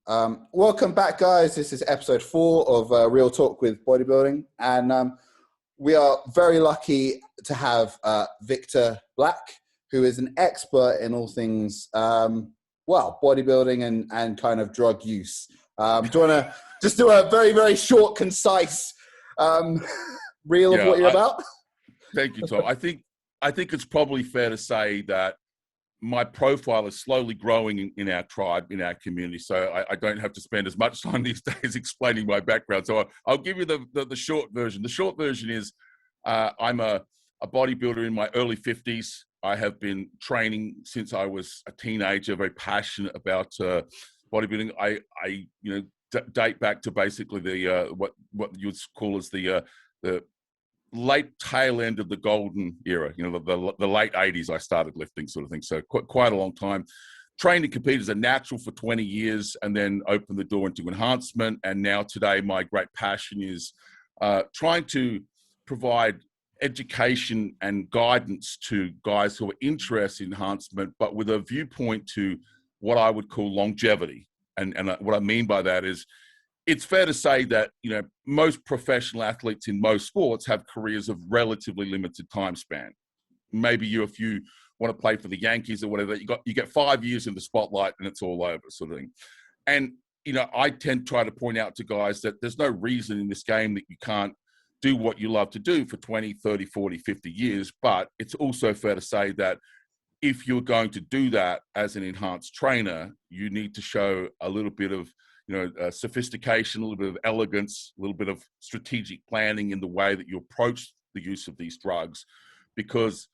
Welcome back, guys. This is episode 4 of Real Talk with Bodybuilding. And we are very lucky to have Victor Black, who is an expert in all things, bodybuilding and kind of drug use. Do you want to just do a very, very short, concise reel of what you're about? Thank you, Tom. I think it's probably fair to say that my profile is slowly growing in our tribe, in our community. So I don't have to spend as much time these days explaining my background. So I'll give you the short version. The short version is I'm a bodybuilder in my early 50s. I have been training since I was a teenager, very passionate about bodybuilding. I date back to basically the what you'd call as the late tail end of the golden era, the late 80s. I started lifting, sort of thing. So quite a long time. Trained and competed as a natural for 20 years and then opened the door into enhancement. And now today, my great passion is trying to provide education and guidance to guys who are interested in enhancement, but with a viewpoint to what I would call longevity. And what I mean by that is, it's fair to say that, most professional athletes in most sports have careers of relatively limited time span. Maybe if you want to play for the Yankees or whatever, you get 5 years in the spotlight and it's all over, sort of thing. And, I tend to try to point out to guys that there's no reason in this game that you can't do what you love to do for 20, 30, 40, 50 years. But it's also fair to say that if you're going to do that as an enhanced trainer, you need to show a little bit of sophistication, a little bit of elegance, a little bit of strategic planning in the way that you approach the use of these drugs, because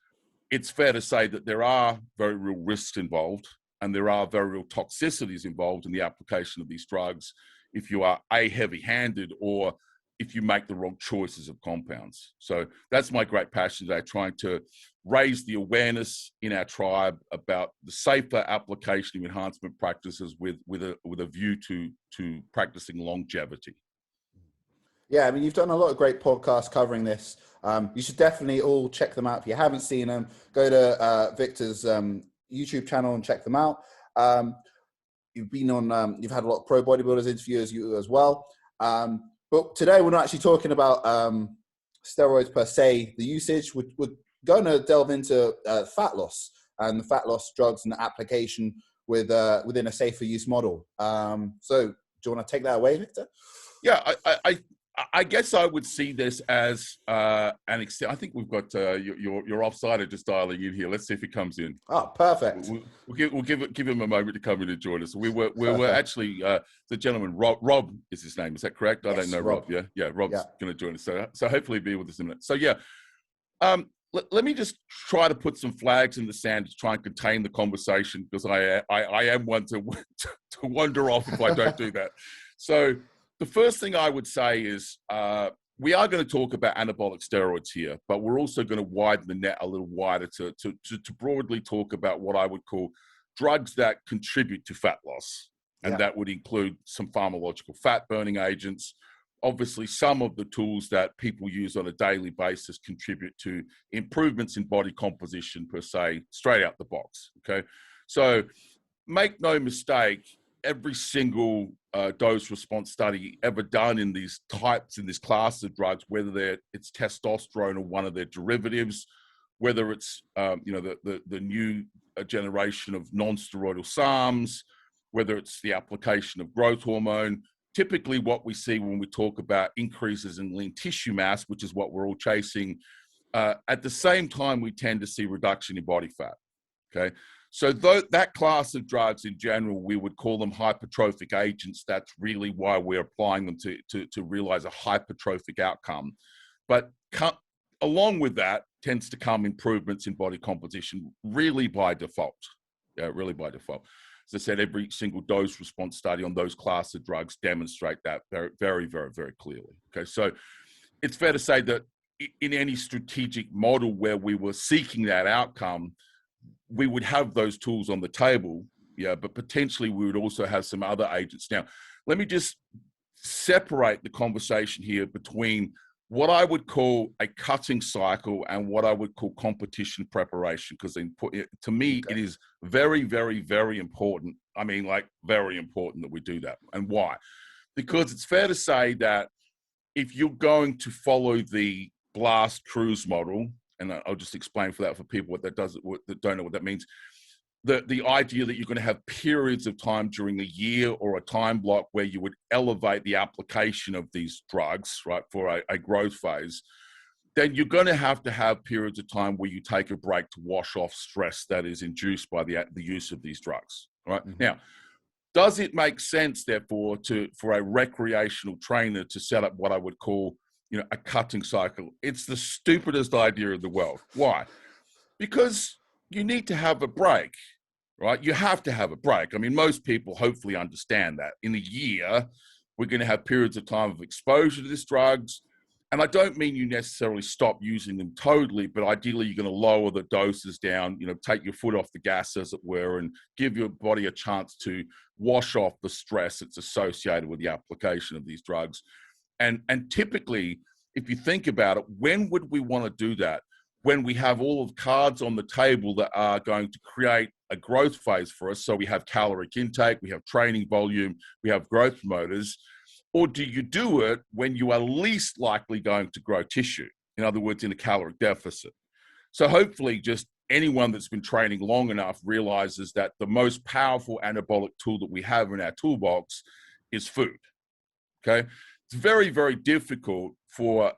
it's fair to say that there are very real risks involved and there are very real toxicities involved in the application of these drugs if you are heavy-handed or if you make the wrong choices of compounds. So that's my great passion today, trying to raise the awareness in our tribe about the safer application of enhancement practices with a view to practicing longevity. Yeah, I mean, you've done a lot of great podcasts covering this. You should definitely all check them out. If you haven't seen them, go to Victor's YouTube channel and check them out. You've been on, you've had a lot of pro bodybuilders interviews you as well. But today we're not actually talking about steroids per se, the usage. We're going to delve into fat loss and the fat loss drugs and the application within a safer use model. So do you want to take that away, Victor? Yeah, I guess I would see this as an extent. I think we've got your offsider just dialing in here. Let's see if he comes in. Oh, perfect. We'll give him a moment to come in and join us. We were actually the gentleman Rob is his name. Is that correct? Yes, I don't know Rob. Yeah, Rob's going to join us. So hopefully be with us in a minute. So yeah, let me just try to put some flags in the sand to try and contain the conversation, because I am one to wander off if I don't do that. So the first thing I would say is we are going to talk about anabolic steroids here, but we're also going to widen the net a little wider to broadly talk about what I would call drugs that contribute to fat loss. And that would include some pharmacological fat-burning agents. Obviously, some of the tools that people use on a daily basis contribute to improvements in body composition per se, straight out the box, okay? So make no mistake, every single dose response study ever done in these class of drugs, whether it's testosterone or one of their derivatives, whether it's the new generation of non-steroidal SARMs, whether it's the application of growth hormone, typically what we see when we talk about increases in lean tissue mass, which is what we're all chasing, at the same time we tend to see reduction in body fat, okay? So that class of drugs in general, we would call them hypertrophic agents. That's really why we're applying them to realize a hypertrophic outcome. But along with that tends to come improvements in body composition, really by default. Yeah, really by default. As I said, every single dose response study on those class of drugs demonstrate that very, very, very, very clearly. Okay, so it's fair to say that in any strategic model where we were seeking that outcome, we would have those tools on the table, but potentially we would also have some other agents. Now, let me just separate the conversation here between what I would call a cutting cycle and what I would call competition preparation, because to me, it is very, very, very important. I mean, like very important that we do that. And why? Because it's fair to say that if you're going to follow the blast cruise model, and I'll just explain for people that don't know what that means, the idea that you're going to have periods of time during a year or a time block where you would elevate the application of these drugs, right, for a growth phase, then you're going to have periods of time where you take a break to wash off stress that is induced by the use of these drugs, right? Mm-hmm. Now, does it make sense, therefore, for a recreational trainer to set up what I would call, a cutting cycle? It's the stupidest idea in the world. Why? Because you need to have a break, right? You have to have a break. I mean, most people hopefully understand that. In a year, we're going to have periods of time of exposure to these drugs. And I don't mean you necessarily stop using them totally, but ideally you're going to lower the doses down, take your foot off the gas, as it were, and give your body a chance to wash off the stress that's associated with the application of these drugs. And typically, if you think about it, when would we want to do that? When we have all of the cards on the table that are going to create a growth phase for us. So we have caloric intake, we have training volume, we have growth promoters. Or do you do it when you are least likely going to grow tissue? In other words, in a caloric deficit. So hopefully just anyone that's been training long enough realizes that the most powerful anabolic tool that we have in our toolbox is food, okay? It's very, very difficult for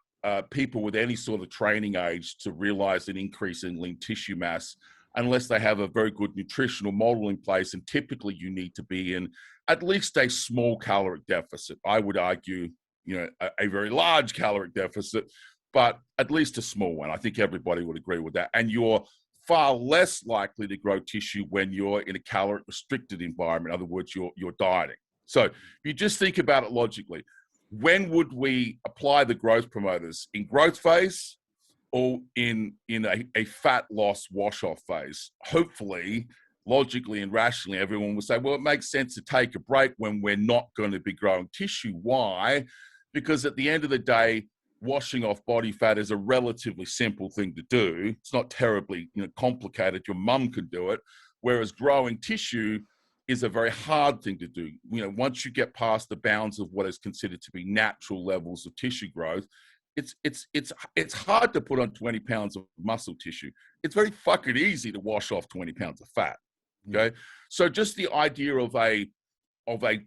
people with any sort of training age to realize an increase in lean tissue mass unless they have a very good nutritional model in place. And typically you need to be in at least a small caloric deficit. I would argue, a very large caloric deficit, but at least a small one. I think everybody would agree with that. And you're far less likely to grow tissue when you're in a caloric restricted environment. In other words, you're dieting. So if you just think about it logically, when would we apply the growth promoters? In growth phase or in a fat loss wash-off phase? Hopefully, logically and rationally, everyone will say, well, it makes sense to take a break when we're not going to be growing tissue. Why? Because at the end of the day, washing off body fat is a relatively simple thing to do. It's not terribly complicated. Your mum could do it. Whereas growing tissue is a very hard thing to do. Once you get past the bounds of what is considered to be natural levels of tissue growth, it's hard to put on 20 pounds of muscle tissue. It's very fucking easy to wash off 20 pounds of fat. Okay. So just the idea of a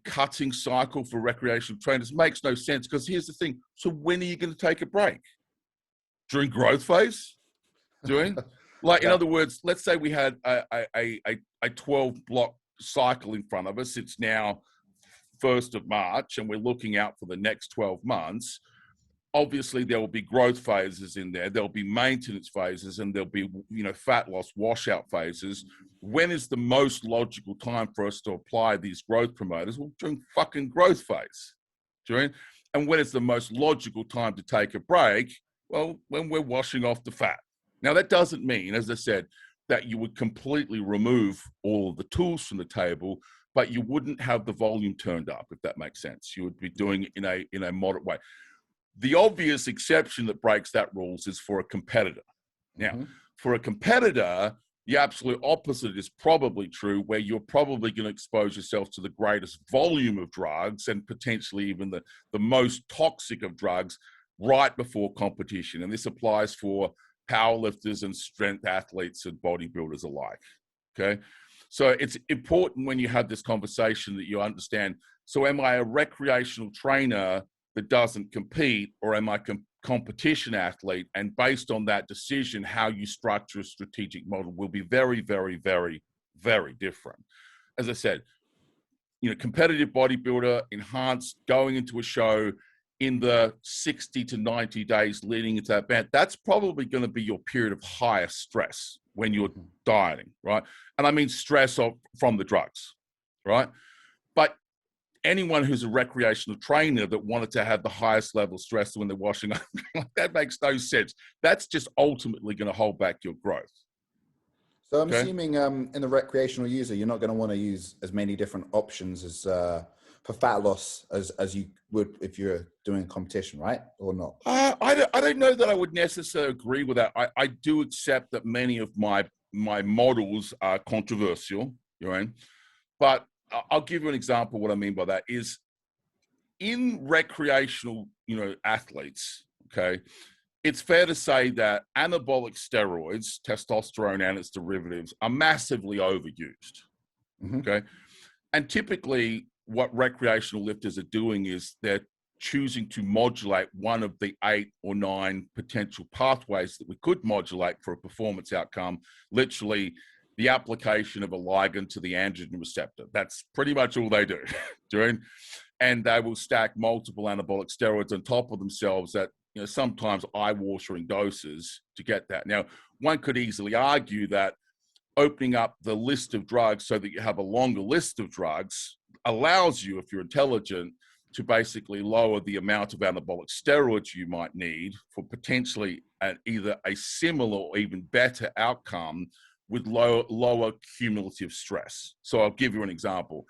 cutting cycle for recreational trainers makes no sense, because here's the thing. So when are you going to take a break? During growth phase? In other words, let's say we had a 12 block cycle in front of us. It's now 1st of March and we're looking out for the next 12 months. Obviously there will be growth phases in there. There'll be maintenance phases, and there'll be, fat loss washout phases. When is the most logical time for us to apply these growth promoters? Well, during fucking growth phase. And when is the most logical time to take a break? Well, when we're washing off the fat. Now that doesn't mean, as I said, that you would completely remove all of the tools from the table, but you wouldn't have the volume turned up, if that makes sense. You would be doing it in a moderate way. The obvious exception that breaks that rules is for a competitor. Now, for a competitor, the absolute opposite is probably true, where you're probably going to expose yourself to the greatest volume of drugs and potentially even the most toxic of drugs right before competition. And this applies for powerlifters and strength athletes and bodybuilders alike, okay? So it's important when you have this conversation that you understand, so am I a recreational trainer that doesn't compete, or am I a competition athlete? And based on that decision, how you structure a strategic model will be very, very, very, very different. As I said, competitive bodybuilder, enhanced, going into a show, in the 60 to 90 days leading into that band, that's probably going to be your period of highest stress when you're dieting, right? And I mean stress from the drugs, right? But anyone who's a recreational trainer that wanted to have the highest level of stress when they're washing up, that makes no sense. That's just ultimately going to hold back your growth. So I'm assuming in the recreational user, you're not going to want to use as many different options as for fat loss as you would if you're doing a competition, right? Or not? I don't know that I would necessarily agree with that. I do accept that many of my models are controversial, but I'll give you an example. What I mean by that is in recreational, athletes, okay, it's fair to say that anabolic steroids, testosterone and its derivatives, are massively overused, okay? And typically what recreational lifters are doing is they're choosing to modulate one of the 8 or 9 potential pathways that we could modulate for a performance outcome, literally the application of a ligand to the androgen receptor. That's pretty much all they do, and they will stack multiple anabolic steroids on top of themselves at sometimes eye-watering doses to get that. Now, one could easily argue that opening up the list of drugs so that you have a longer list of drugs allows you, if you're intelligent, to basically lower the amount of anabolic steroids you might need for potentially either a similar or even better outcome with lower cumulative stress. So I'll give you an example.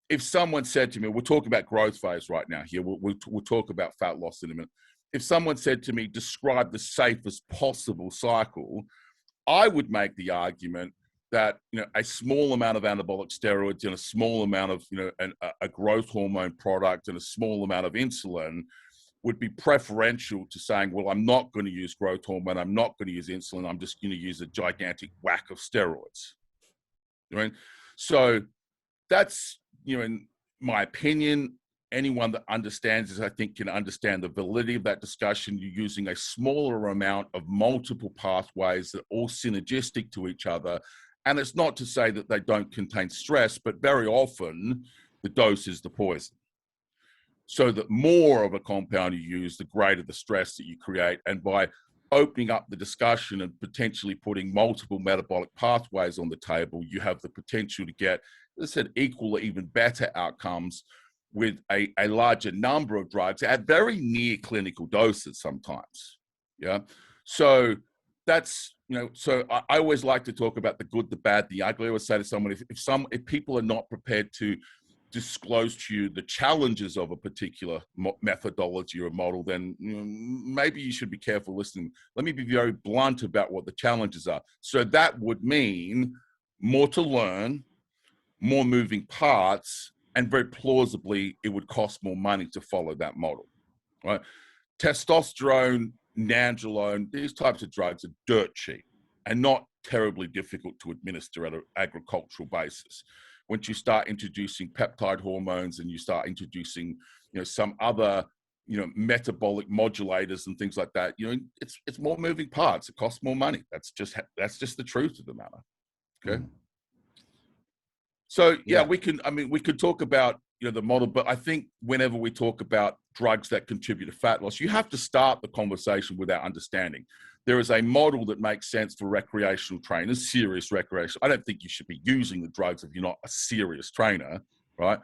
If someone said to me, we're talking about growth phase right now here, we'll talk about fat loss in a minute. If someone said to me, describe the safest possible cycle, I would make the argument that a small amount of anabolic steroids and a small amount of a growth hormone product and a small amount of insulin would be preferential to saying, well, I'm not going to use growth hormone, I'm not going to use insulin, I'm just going to use a gigantic whack of steroids. So that's, in my opinion, anyone that understands this, I think, can understand the validity of that discussion. You're using a smaller amount of multiple pathways that are all synergistic to each other. And it's not to say that they don't contain stress, but very often the dose is the poison. So that more of a compound you use, the greater the stress that you create. And by opening up the discussion and potentially putting multiple metabolic pathways on the table, you have the potential to get, as I said, equal or even better outcomes with a larger number of drugs at very near clinical doses sometimes. So that's, so I always like to talk about the good, the bad, the ugly. I always say to someone, if people are not prepared to disclose to you the challenges of a particular methodology or a model, then maybe you should be careful listening. Let me be very blunt about what the challenges are. So that would mean more to learn, more moving parts, and very plausibly, it would cost more money to follow that model, right? Testosterone, nandrolone, these types of drugs are dirt cheap and not terribly difficult to administer at an agricultural basis. Once you start introducing peptide hormones and you start introducing, some other, metabolic modulators and things like that, it's more moving parts. It costs more money. That's just the truth of the matter. Okay. So we could talk about, the model, but I think whenever we talk about drugs that contribute to fat loss, you have to start the conversation with our understanding. There is a model that makes sense for recreational trainers, serious recreational. I don't think you should be using the drugs if you're not a serious trainer, right?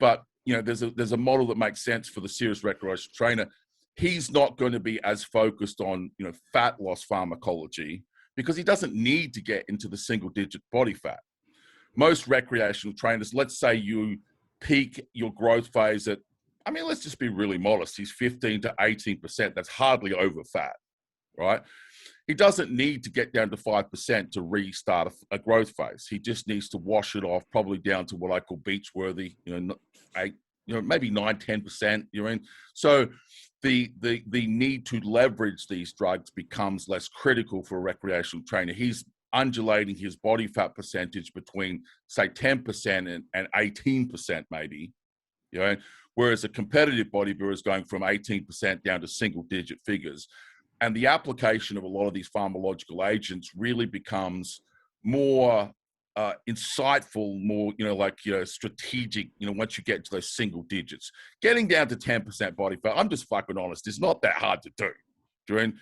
But there's a model that makes sense for the serious recreational trainer. He's not going to be as focused on fat loss pharmacology because he doesn't need to get into the single-digit body fat. Most recreational trainers, let's say you peak your growth phase at, let's just be really modest. He's 15 to 18%. That's hardly over fat, right? He doesn't need to get down to 5% to restart a growth phase. He just needs to wash it off, probably down to what I call beach-worthy, 8, maybe 9, 10%. So the need to leverage these drugs becomes less critical for a recreational trainer. He's undulating his body fat percentage between, say, 10% and 18% maybe, whereas a competitive bodybuilder is going from 18% down to single-digit figures. And the application of a lot of these pharmacological agents really becomes more insightful, more, strategic, once you get to those single digits. Getting down to 10% body fat, I'm just fucking honest, it's not that hard to do.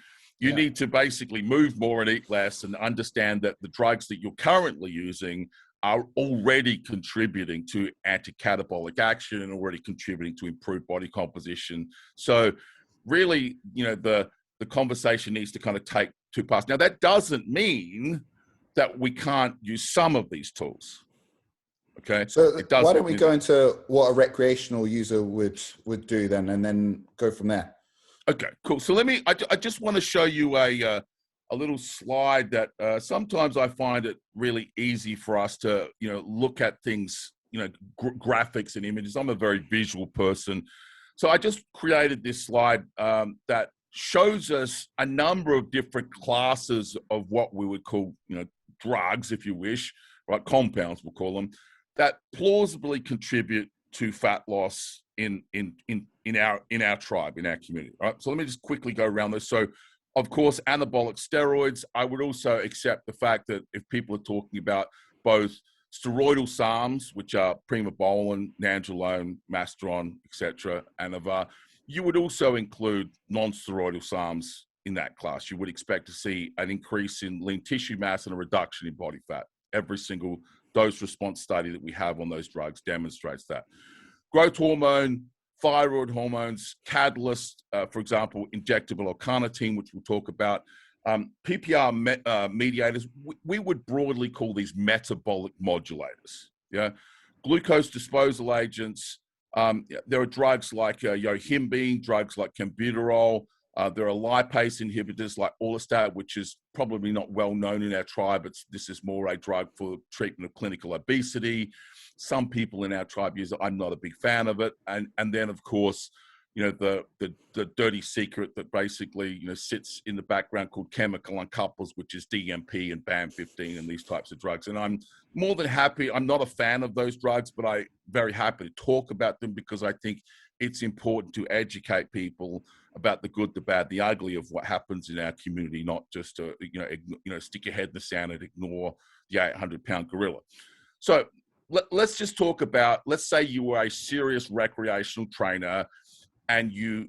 You need to basically move more and eat less and understand that the drugs that you're currently using are already contributing to anti-catabolic action and already contributing to improved body composition. So really, the conversation needs to kind of take two parts. Now, that doesn't mean that we can't use some of these tools. Okay. So It does. why don't we go into what a recreational user would do then, and then go from there? Okay, cool. So I just want to show you a little slide that sometimes I find it really easy for us to, look at things, graphics and images. I'm a very visual person. So I just created this slide that shows us a number of different classes of what we would call, drugs, if you wish, right? Compounds, we'll call them, that plausibly contribute to fat loss in our tribe, in our community. Right. So let me just quickly go around this. So, of course, anabolic steroids. I would also accept the fact that if people are talking about both steroidal SARMs, which are primobolan, nandrolone, masteron, etc., Anavar, you would also include non-steroidal SARMs in that class. You would expect to see an increase in lean tissue mass and a reduction in body fat. Every single dose response study that we have on those drugs demonstrates that. Growth hormone, thyroid hormones, catalyst, for example, injectable L-carnitine, which we'll talk about, PPR mediators, we would broadly call these metabolic modulators. Yeah, glucose disposal agents. There are drugs like Yohimbine, drugs like Clenbuterol. There are lipase inhibitors like Orlistat, which is probably not well known in our tribe. This is more a drug for treatment of clinical obesity. Some people in our tribe use it. I'm not a big fan of it. And then, of course, the dirty secret that basically, sits in the background called chemical uncouples, which is DMP and BAM15 and these types of drugs. And I'm more than happy. I'm not a fan of those drugs, but I'm very happy to talk about them because I think it's important to educate people about the good, the bad, the ugly of what happens in our community, not just to, stick your head in the sand and ignore the 800-pound gorilla. So let's just talk about, let's say you were a serious recreational trainer and you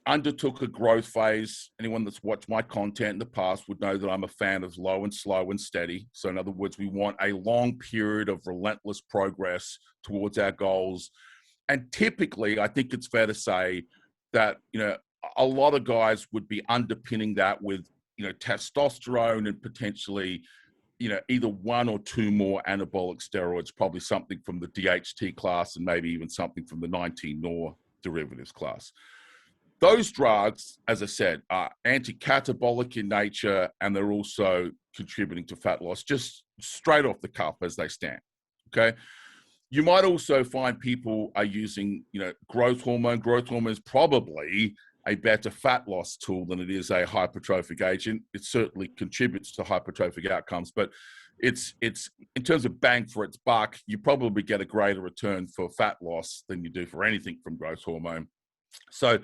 undertook a growth phase. Anyone that's watched my content in the past would know that I'm a fan of low and slow and steady. So in other words, we want a long period of relentless progress towards our goals. And typically, I think it's fair to say that, a lot of guys would be underpinning that with, testosterone and potentially, either one or two more anabolic steroids, probably something from the DHT class and maybe even something from the 19-NOR derivatives class. Those drugs, as I said, are anti-catabolic in nature, and they're also contributing to fat loss, just straight off the cuff as they stand, okay? You might also find people are using, growth hormone. Growth hormone is probably a better fat loss tool than it is a hypertrophic agent. It certainly contributes to hypertrophic outcomes, but it's in terms of bang for its buck, you probably get a greater return for fat loss than you do for anything from growth hormone. So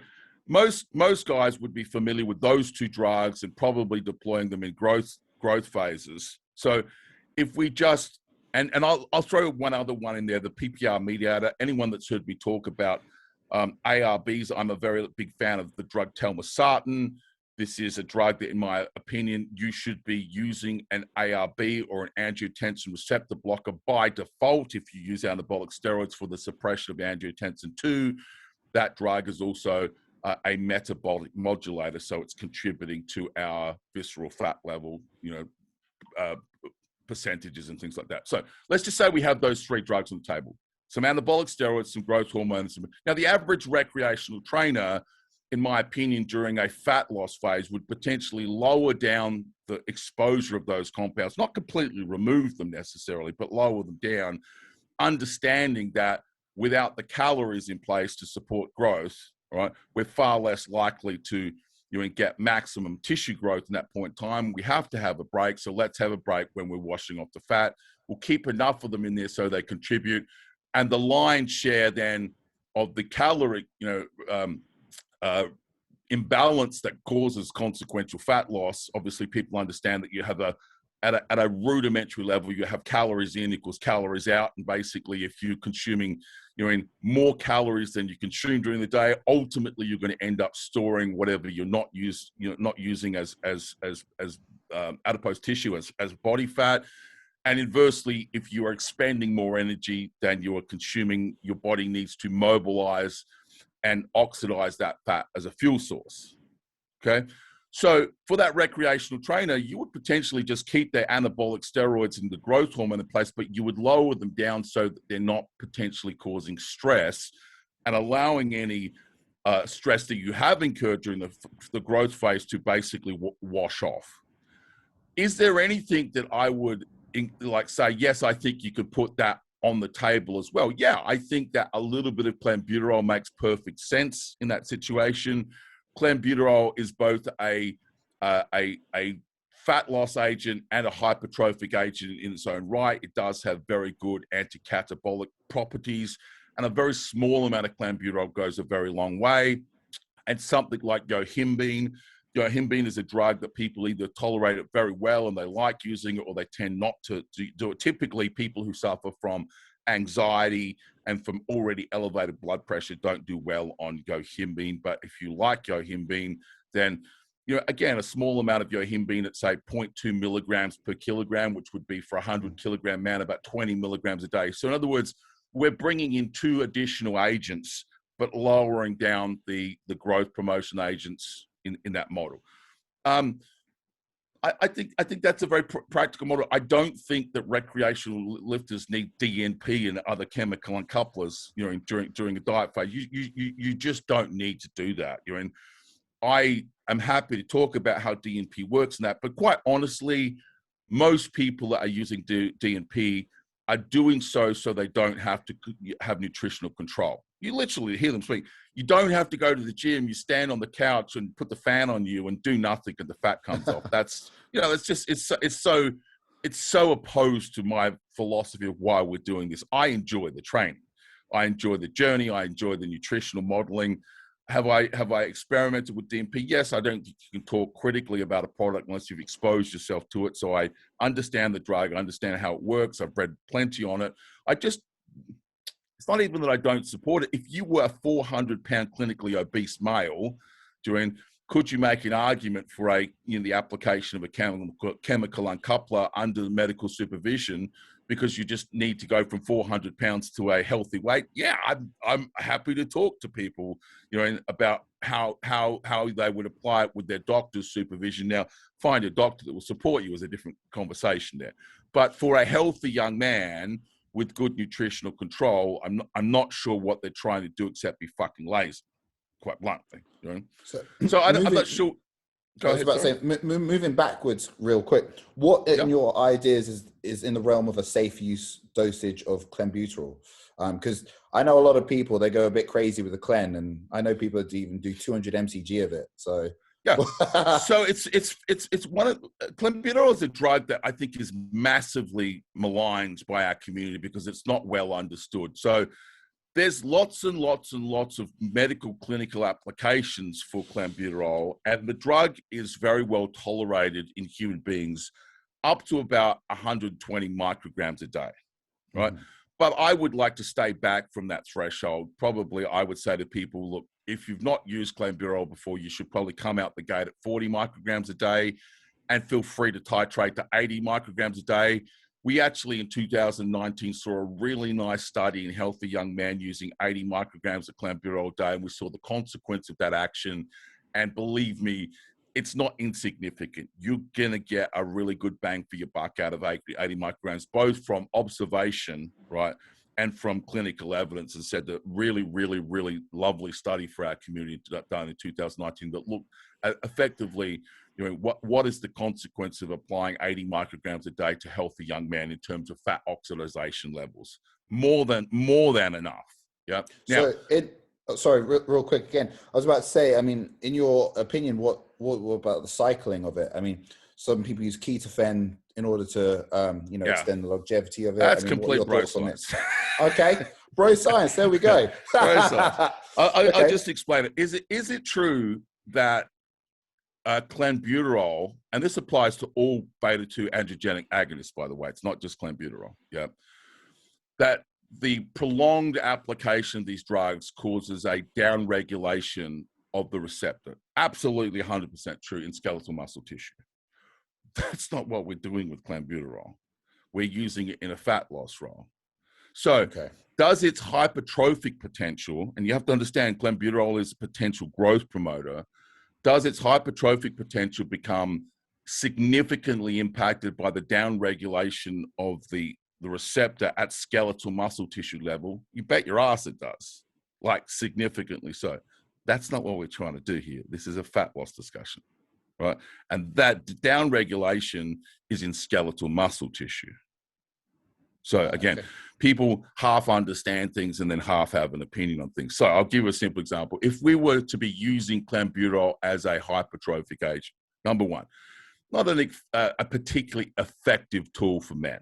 most guys would be familiar with those two drugs and probably deploying them in growth phases. So if we just and I'll throw one other one in there, the PPR mediator. Anyone that's heard me talk about ARBs, I'm a very big fan of the drug telmisartan. This is a drug that, in my opinion, you should be using an ARB or an angiotensin receptor blocker by default if you use anabolic steroids for the suppression of angiotensin 2. That drug is also a metabolic modulator, so it's contributing to our visceral fat level, percentages and things like that. So let's just say we have those three drugs on the table: some anabolic steroids, some growth hormones. Now, the average recreational trainer, in my opinion, during a fat loss phase would potentially lower down the exposure of those compounds, not completely remove them necessarily, but lower them down, understanding that without the calories in place to support growth, right, we're far less likely to get maximum tissue growth in that point in time. We have to have a break. So let's have a break when we're washing off the fat. We'll keep enough of them in there so they contribute. And the lion's share then of the caloric, imbalance that causes consequential fat loss. Obviously, people understand that you have at a rudimentary level, you have calories in equals calories out. And basically, if you're consuming, more calories than you consume during the day, ultimately you're going to end up storing whatever you're not using as adipose tissue as body fat. And inversely, if you are expending more energy than you are consuming, your body needs to mobilize and oxidize that fat as a fuel source. Okay. So for that recreational trainer, you would potentially just keep their anabolic steroids and the growth hormone in place, but you would lower them down so that they're not potentially causing stress and allowing any stress that you have incurred during the growth phase to basically wash off. Is there anything that I would say, yes, I think you could put that on the table as well? Yeah, I think that a little bit of clenbuterol makes perfect sense in that situation. Clenbuterol is both a fat loss agent and a hypertrophic agent in its own right. It does have very good anti-catabolic properties, and a very small amount of clenbuterol goes a very long way. And something like Yohimbine. Yohimbine is a drug that people either tolerate it very well and they like using it, or they tend not to do it. Typically, people who suffer from anxiety and from already elevated blood pressure don't do well on Yohimbine. But if you like Yohimbine, then, again, a small amount of Yohimbine at, say, 0.2 milligrams per kilogram, which would be for a 100-kilogram man, about 20 milligrams a day. So in other words, we're bringing in 2 additional agents, but lowering down the growth promotion agents in that model. I think that's a very practical model. I don't think that recreational lifters need DNP and other chemical uncouplers, during a diet phase. You just don't need to do that. And I am happy to talk about how DNP works and that, but quite honestly, most people that are using DNP are doing so they don't have to have nutritional control. You literally hear them speak. You don't have to go to the gym. You stand on the couch and put the fan on you and do nothing and the fat comes off. That's, it's so opposed to my philosophy of why we're doing this. I enjoy the training. I enjoy the journey. I enjoy the nutritional modeling. Have I experimented with DNP? Yes, I don't think you can talk critically about a product unless you've exposed yourself to it. So I understand the drug. I understand how it works. I've read plenty on it. It's not even that I don't support it. If you were a 400-pound clinically obese male, could you make an argument for the application of a chemical uncoupler under medical supervision because you just need to go from 400 pounds to a healthy weight? Yeah, I'm happy to talk to people, about how they would apply it with their doctor's supervision. Now, find a doctor that will support you is a different conversation there. But for a healthy young man with good nutritional control, I'm not sure what they're trying to do except be fucking lazy, quite bluntly. So I'm not sure. I was about to say, moving backwards real quick, what in your ideas is in the realm of a safe use dosage of clenbuterol? Because I know a lot of people, they go a bit crazy with the clen, and I know people that even do 200 mcg of it. So yeah, so it's one of clenbuterol is a drug that I think is massively maligned by our community because it's not well understood. So there's lots and lots and lots of medical clinical applications for clenbuterol, and the drug is very well tolerated in human beings up to about 120 micrograms a day, right? Mm-hmm. But I would like to stay back from that threshold. Probably I would say to people, look, if you've not used clenbuterol before, you should probably come out the gate at 40 micrograms a day and feel free to titrate to 80 micrograms a day. We actually, in 2019, saw a really nice study in healthy young men using 80 micrograms of clenbuterol a day, and we saw the consequence of that action. And believe me, it's not insignificant. You're going to get a really good bang for your buck out of 80 micrograms, both from observation, right, and from clinical evidence. And said that really, really, really lovely study for our community done in 2019 that looked effectively, what is the consequence of applying 80 micrograms a day to healthy young men in terms of fat oxidation levels? More than enough. Yeah. Now, sorry, real quick again. I was about to say, I mean, in your opinion, what about the cycling of it? I mean, some people use ketofen in order to, extend the longevity of it. That's complete bro science. Okay, bro science. There we go. Bro science. I'll just explain it. Is it true that clenbuterol, and this applies to all beta-2 androgenic agonists, by the way, it's not just clenbuterol, that the prolonged application of these drugs causes a downregulation of the receptor? Absolutely 100% true in skeletal muscle tissue. That's not what we're doing with clenbuterol. We're using it in a fat loss role. So does its hypertrophic potential, and you have to understand clenbuterol is a potential growth promoter, does its hypertrophic potential become significantly impacted by the downregulation of the receptor at skeletal muscle tissue level? You bet your ass it does, like significantly so. That's not what we're trying to do here. This is a fat loss discussion, right? And that downregulation is in skeletal muscle tissue. So again, people half understand things and then half have an opinion on things. So I'll give you a simple example. If we were to be using clenbuterol as a hypertrophic agent, number one, not a particularly effective tool for men.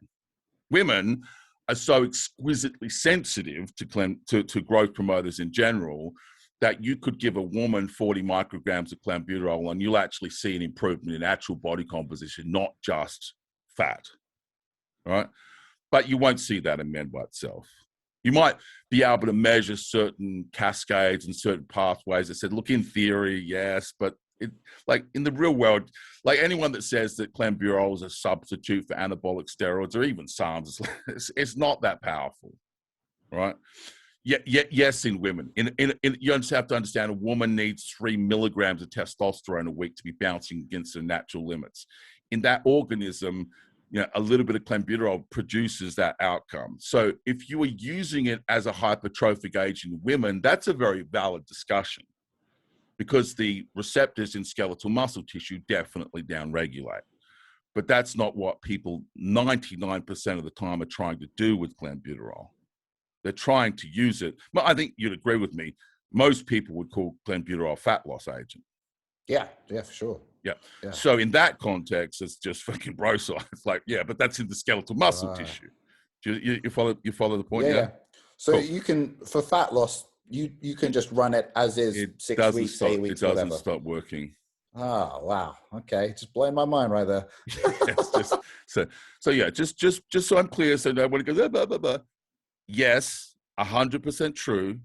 Women are so exquisitely sensitive to growth promoters in general that you could give a woman 40 micrograms of clenbuterol and you'll actually see an improvement in actual body composition, not just fat, right? But you won't see that in men by itself. You might be able to measure certain cascades and certain pathways that said, look, in theory, yes, but like in the real world, like anyone that says that clenbuterol is a substitute for anabolic steroids or even SARMs, it's not that powerful, right? Yes, in women. You just have to understand a woman needs 3 milligrams of testosterone a week to be bouncing against her natural limits. In that organism, a little bit of clenbuterol produces that outcome. So if you are using it as a hypertrophic agent in women, that's a very valid discussion because the receptors in skeletal muscle tissue definitely downregulate. But that's not what people 99% of the time are trying to do with clenbuterol. They're trying to use it. But I think you'd agree with me. Most people would call clenbuterol a fat loss agent. Yeah, for sure. Yeah. So in that context, it's just fucking bro science. Like, yeah, but that's in the skeletal muscle tissue. You follow the point? Yeah. So you can, for fat loss, you can just run it as is, 6 weeks, 8 weeks, whatever. It doesn't stop working. Oh, wow. Okay. Just blowing my mind right there. Just so I'm clear, so nobody goes, blah, blah, blah. Yes, 100% true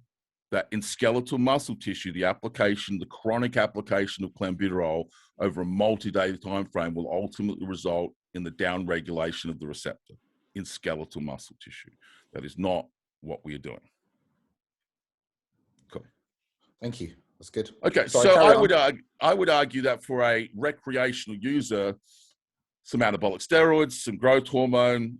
that in skeletal muscle tissue, the chronic application of clenbuterol over a multi-day time frame will ultimately result in the downregulation of the receptor in skeletal muscle tissue. That is not what we are doing. Cool. Thank you. That's good. Okay, so I would argue that for a recreational user, some anabolic steroids, some growth hormone,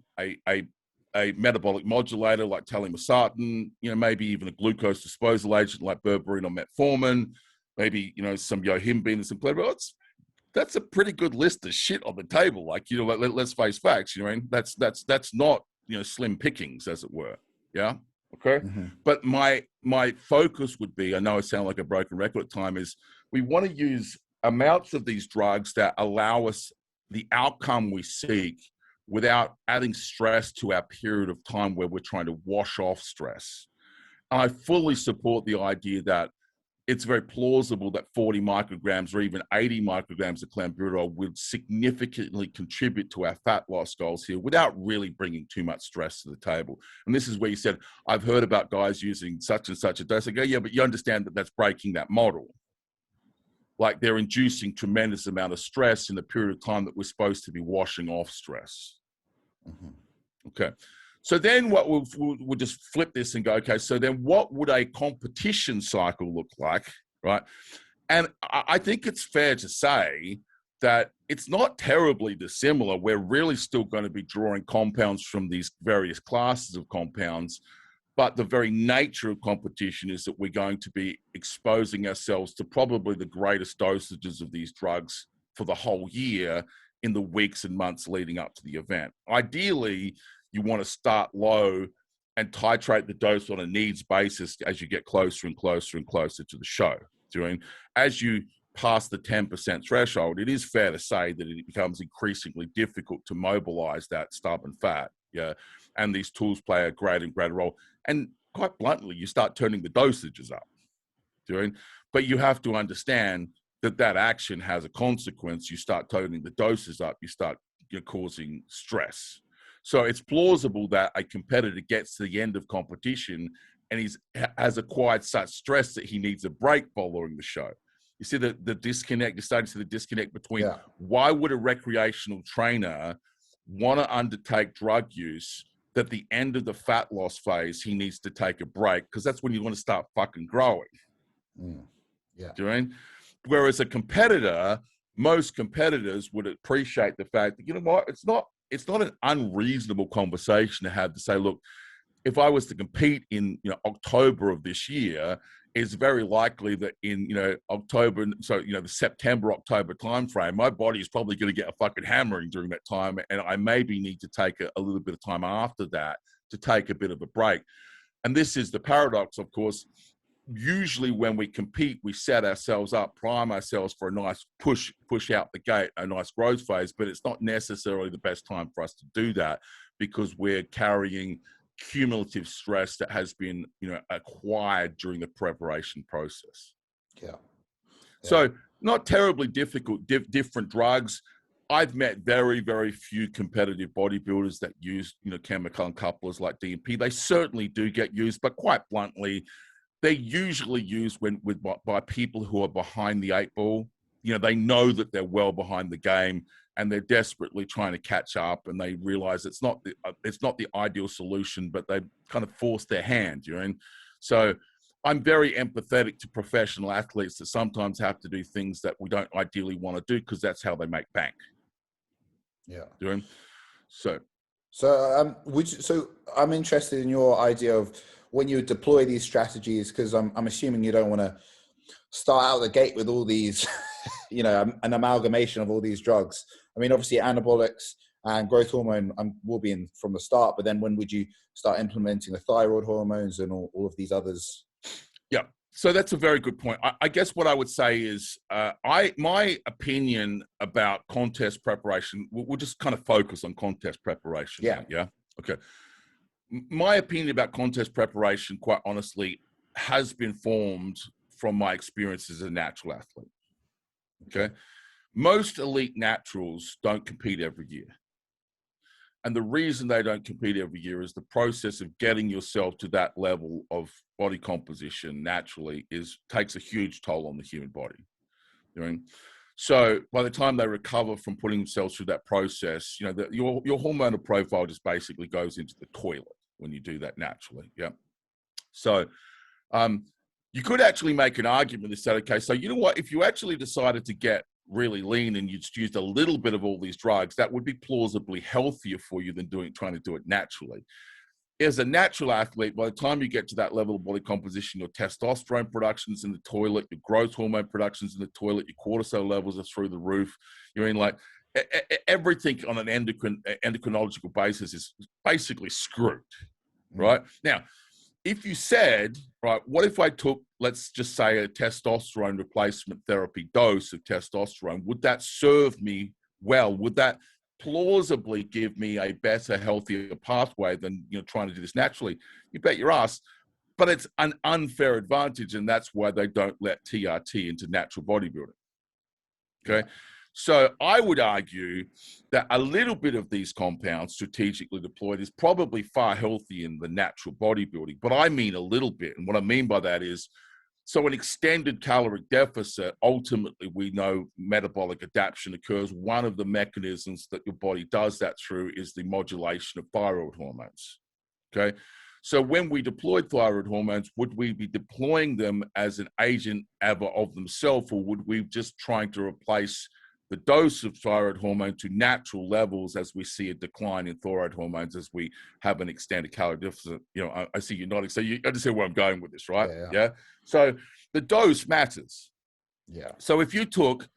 a metabolic modulator like telmisartan, maybe even a glucose disposal agent like berberine or metformin, maybe, some Yohimbine and some clenbuterol. That's a pretty good list of shit on the table. Like, let's face facts, that's not, slim pickings, as it were. Yeah. Okay. Mm-hmm. But my focus would be, I know I sound like a broken record at time, is we want to use amounts of these drugs that allow us the outcome we seek without adding stress to our period of time where we're trying to wash off stress. I fully support the idea that it's very plausible that 40 micrograms or even 80 micrograms of clenbuterol would significantly contribute to our fat loss goals here without really bringing too much stress to the table. And this is where you said, I've heard about guys using such and such a dose. I go, yeah, but you understand that that's breaking that model. Like they're inducing tremendous amount of stress in the period of time that we're supposed to be washing off stress. Mm-hmm. Okay. So then what we'll just flip this and go, okay, so then what would a competition cycle look like, right? And I think it's fair to say that it's not terribly dissimilar. We're really still going to be drawing compounds from these various classes of compounds, but the very nature of competition is that we're going to be exposing ourselves to probably the greatest dosages of these drugs for the whole year in the weeks and months leading up to the event. Ideally, you want to start low and titrate the dose on a needs basis as you get closer and closer and closer to the show. As you pass the 10% threshold, it is fair to say that it becomes increasingly difficult to mobilize that stubborn fat. Yeah. And these tools play a greater and greater role. And quite bluntly, you start turning the dosages up. But you have to understand that action has a consequence. You start turning the doses up, you're causing stress. So it's plausible that a competitor gets to the end of competition and has acquired such stress that he needs a break following the show. You see the disconnect, you're starting to see the disconnect between why would a recreational trainer want to undertake drug use that at the end of the fat loss phase, he needs to take a break because that's when you want to start fucking growing. Yeah. Do you know what I mean? Whereas a competitor, most competitors would appreciate the fact that, you know what, it's not an unreasonable conversation to have to say, look, if I was to compete in, you know, October of this year, it's very likely that in, you know, October, so, you know, the September, October timeframe, my body is probably going to get a fucking hammering during that time. And I maybe need to take a little bit of time after that to take a bit of a break. And this is the paradox, of course. Usually when we compete, we set ourselves up, prime ourselves for a nice push out the gate, a nice growth phase, but it's not necessarily the best time for us to do that because we're carrying cumulative stress that has been, you know, acquired during the preparation process. Yeah. So not terribly difficult, different drugs. I've met very, very few competitive bodybuilders that use, you know, chemical couplers like DMP. They certainly do get used, but quite bluntly, they're usually used by people who are behind the eight ball. You know, they know that they're well behind the game and they're desperately trying to catch up, and they realize it's not the ideal solution, but they've kind of forced their hand, you know. And so I'm very empathetic to professional athletes that sometimes have to do things that we don't ideally want to do because that's how they make bank. Yeah. You know? So I'm interested in your idea of when you deploy these strategies, because I'm assuming you don't want to start out the gate with all these, you know, an amalgamation of all these drugs. I mean, obviously anabolics and growth hormone will be in from the start, but then when would you start implementing the thyroid hormones and all of these others? Yeah. So that's a very good point. I guess what I would say is my opinion about contest preparation, we'll just kind of focus on contest preparation. Yeah. Now, yeah. Okay. My opinion about contest preparation, quite honestly, has been formed from my experience as a natural athlete. Okay. Most elite naturals don't compete every year. And the reason they don't compete every year is the process of getting yourself to that level of body composition naturally takes a huge toll on the human body. You know? So by the time they recover from putting themselves through that process, you know, your hormonal profile just basically goes into the toilet when you do that naturally. Yeah. So you could actually make an argument that said, okay, so you know what, if you actually decided to get really lean and you just used a little bit of all these drugs, that would be plausibly healthier for you than trying to do it naturally. As a natural athlete, by the time you get to that level of body composition, your testosterone production's in the toilet, your growth hormone production's in the toilet, your cortisol levels are through the roof. You're in like everything on an endocrinological basis is basically screwed, right? Now, if you said, right, what if I took, let's just say, a testosterone replacement therapy dose of testosterone, would that serve me well? Would that plausibly give me a better, healthier pathway than, you know, trying to do this naturally? You bet your ass. But it's an unfair advantage, and that's why they don't let TRT into natural bodybuilding. Okay. So I would argue that a little bit of these compounds strategically deployed is probably far healthier in the natural bodybuilding, but I mean a little bit. And what I mean by that is, so an extended caloric deficit, ultimately we know metabolic adaptation occurs. One of the mechanisms that your body does that through is the modulation of thyroid hormones. Okay. So when we deployed thyroid hormones, would we be deploying them as an agent ever of themselves, or would we just trying to replace the dose of thyroid hormone to natural levels as we see a decline in thyroid hormones as we have an extended calorie deficit? You know, I see you nodding. So you understand where I'm going with this, right? Yeah. So the dose matters. Yeah. So if you took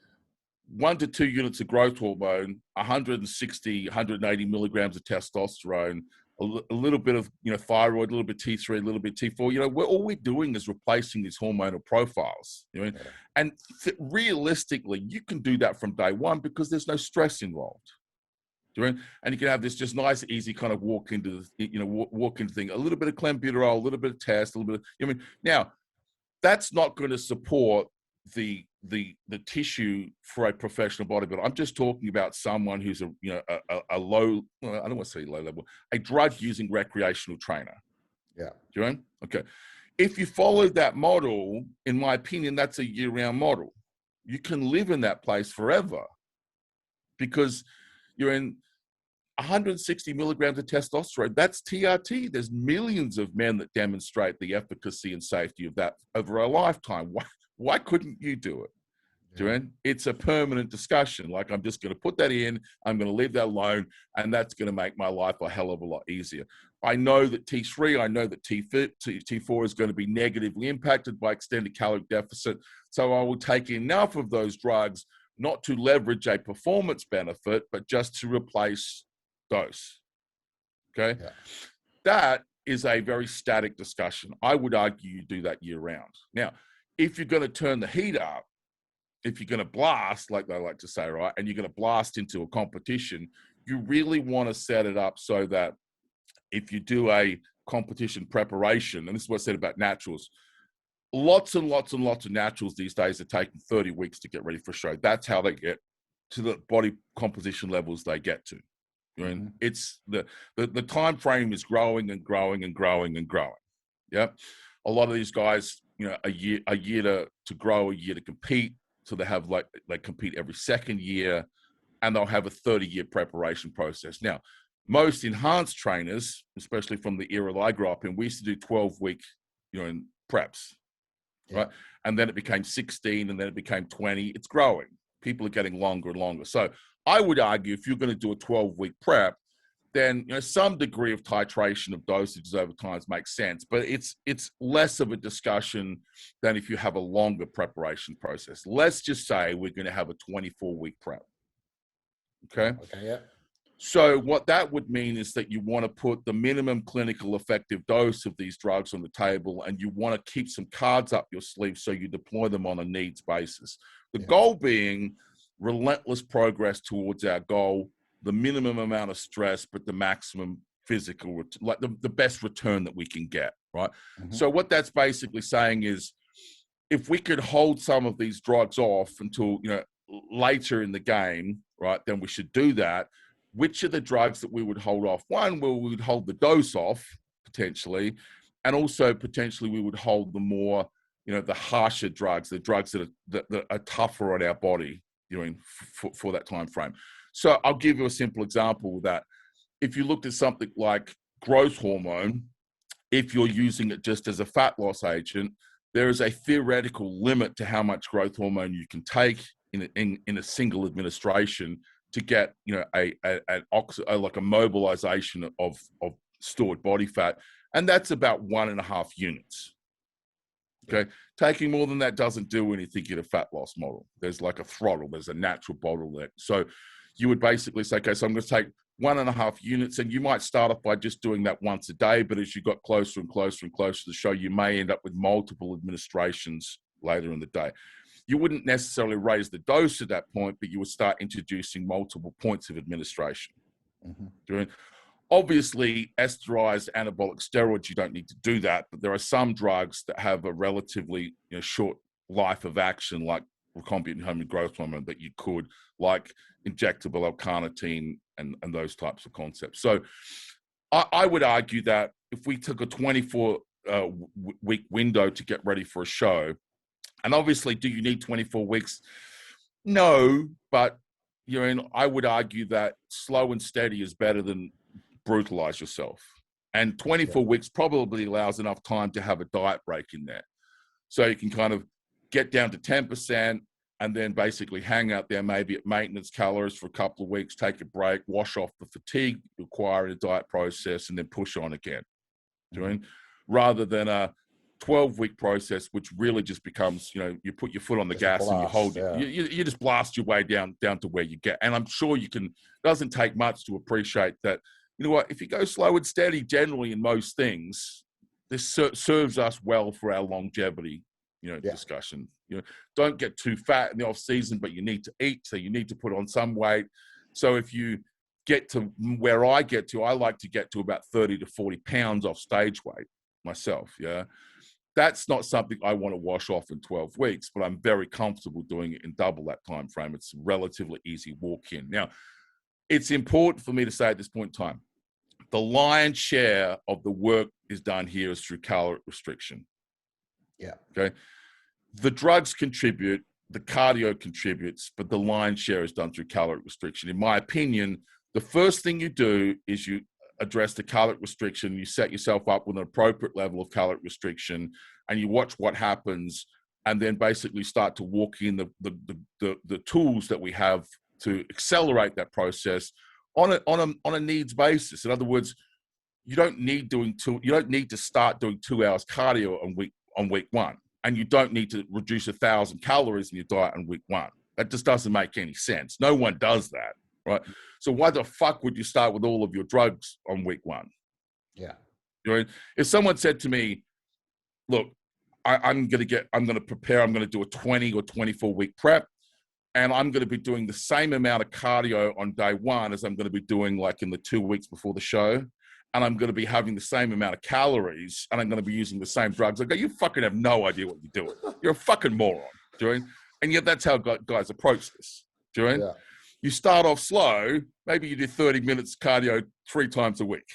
1 to 2 units of growth hormone, 160, 180 milligrams of testosterone, a little bit of, you know, thyroid, a little bit T3, a little bit T4, you know, all we're doing is replacing these hormonal profiles. You know? And realistically, you can do that from day one because there's no stress involved. And you can have this just nice, easy kind of walk into thing, a little bit of Clenbuterol, a little bit of test, a little bit of, I mean, now that's not going to support the tissue for a professional bodybuilder. I'm just talking about someone who's a low, I don't want to say low level, a drug using recreational trainer. Yeah. Do you know? Okay. If you follow that model, in my opinion, that's a year-round model. You can live in that place forever because you're in 160 milligrams of testosterone. That's TRT. There's millions of men that demonstrate the efficacy and safety of that over a lifetime. Why couldn't you do it? It's a permanent discussion. Like, I'm just going to put that in, I'm going to leave that alone, and that's going to make my life a hell of a lot easier. I know that T3, I know that T4 is going to be negatively impacted by extended caloric deficit. So I will take enough of those drugs not to leverage a performance benefit, but just to replace dose. Okay. Yeah. That is a very static discussion. I would argue you do that year round. Now, if you're going to turn the heat up, if you're going to blast, like they like to say, right, and you're going to blast into a competition, you really want to set it up so that if you do a competition preparation, and this is what I said about naturals, lots and lots and lots of naturals these days are taking 30 weeks to get ready for a show. That's how they get to the body composition levels they get to. I mean, it's the time frame is growing and growing and growing and growing. Yeah. A lot of these guys, a year to grow, a year to compete. So they compete every second year, and they'll have a 30-year preparation process. Now, most enhanced trainers, especially from the era that I grew up in, we used to do 12-week, preps, right? And then it became 16, and then it became 20. It's growing. People are getting longer and longer. So I would argue if you're going to do a 12-week prep, then some degree of titration of dosages over time makes sense, but it's less of a discussion than if you have a longer preparation process. Let's just say we're going to have a 24-week prep. Okay. Yeah. So what that would mean is that you want to put the minimum clinical effective dose of these drugs on the table, and you want to keep some cards up your sleeve so you deploy them on a needs basis. The goal being relentless progress towards our goal, the minimum amount of stress, but the maximum physical, like the best return that we can get, right? So what that's basically saying is, if we could hold some of these drugs off until, later in the game, right, then we should do that. Which are the drugs that we would hold off? One, we would hold the dose off, potentially, and also potentially we would hold the more, the harsher drugs, the drugs that are tougher on our body, for that time frame. So I'll give you a simple example that if you looked at something like growth hormone, if you're using it just as a fat loss agent, there is a theoretical limit to how much growth hormone you can take in a single administration to get, like a mobilization of stored body fat. And that's about 1.5 units. Okay. Taking more than that doesn't do anything in a fat loss model. There's like a throttle, there's a natural bottleneck. So you would basically say, okay, so I'm going to take 1.5 units, and you might start off by just doing that once a day, but as you got closer and closer and closer to the show, you may end up with multiple administrations later in the day. You wouldn't necessarily raise the dose at that point, but you would start introducing multiple points of administration. Obviously, esterized anabolic steroids, you don't need to do that, but there are some drugs that have a relatively short life of action, like recombinant human growth hormone, that you could, like injectable L-carnitine and those types of concepts. So I would argue that if we took a 24-week window to get ready for a show, and obviously, do you need 24 weeks? No, but I would argue that slow and steady is better than brutalize yourself. And 24 weeks probably allows enough time to have a diet break in there. So you can kind of get down to 10% and then basically hang out there maybe at maintenance calories for a couple of weeks, take a break, wash off the fatigue required in a diet process, and then push on again. Rather than a 12-week process, which really just becomes, you put your foot on the gas and you hold it. You just blast your way down to where you get. And I'm sure doesn't take much to appreciate that, if you go slow and steady, generally in most things, this serves us well for our longevity, discussion. Don't get too fat in the off season, but you need to eat. So you need to put on some weight. So if you get to where I get to, I like to get to about 30 to 40 pounds off stage weight myself. Yeah. That's not something I want to wash off in 12 weeks, but I'm very comfortable doing it in double that time frame. It's a relatively easy walk in. Now, it's important for me to say at this point in time, the lion's share of the work is done here is through caloric restriction. Yeah. Okay. The drugs contribute, the cardio contributes, but the lion's share is done through caloric restriction. In my opinion, the first thing you do is you address the caloric restriction. You set yourself up with an appropriate level of caloric restriction, and you watch what happens and then basically start to walk in the tools that we have to accelerate that process on a needs basis. In other words, you don't need to start doing 2 hours cardio on week one, and you don't need to reduce 1,000 calories in your diet on week one. That just doesn't make any sense. No one does that, right? So why the fuck would you start with all of your drugs on week one? Yeah. You know, if someone said to me, look, I'm going to prepare, I'm going to do a 20 or 24 week prep, and I'm going to be doing the same amount of cardio on day one as I'm going to be doing like in the 2 weeks before the show. And I'm going to be having the same amount of calories, and I'm going to be using the same drugs. I go, you fucking have no idea what you're doing. You're a fucking moron, doing. And yet that's how guys approach this, doing. Yeah. You start off slow. Maybe you do 30 minutes cardio 3 times a week.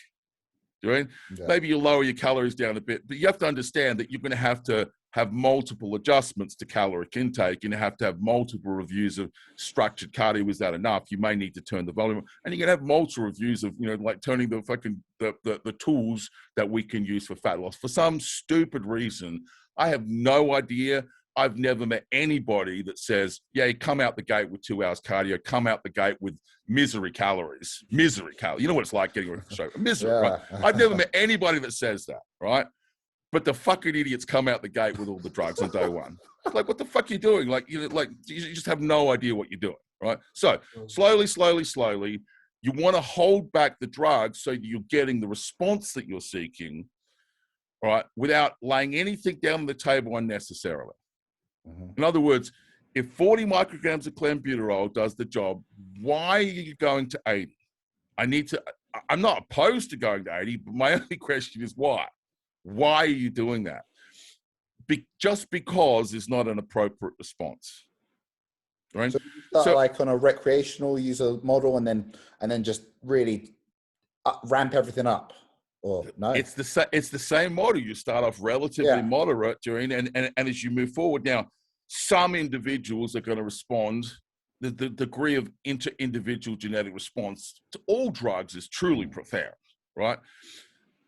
Doing. Yeah. Maybe you lower your calories down a bit, but you have to understand that you're going to have multiple adjustments to caloric intake, and you have to have multiple reviews of structured cardio. Is that enough? You may need to turn the volume, and you're going to have multiple reviews of, like turning the fucking the tools that we can use for fat loss. For some stupid reason, I have no idea. I've never met anybody that says, yeah, you come out the gate with 2 hours cardio, come out the gate with misery calories. You know what it's like getting ready for the show. Misery, yeah. Right? I've never met anybody that says that, right? But the fucking idiots come out the gate with all the drugs on day one. Like, what the fuck are you doing? Like, you just have no idea what you're doing, right? So slowly, you want to hold back the drugs so you're getting the response that you're seeking, right, without laying anything down on the table unnecessarily. Mm-hmm. In other words, if 40 micrograms of clenbuterol does the job, why are you going to 80? I'm not opposed to going to 80, but my only question is why? Why are you doing that? Just because is not an appropriate response, right? So you start like on a recreational user model, and then just really ramp everything up, or no? It's the same model. You start off relatively moderate during, and as you move forward. Now, some individuals are going to respond. The degree of inter-individual genetic response to all drugs is truly profound, right?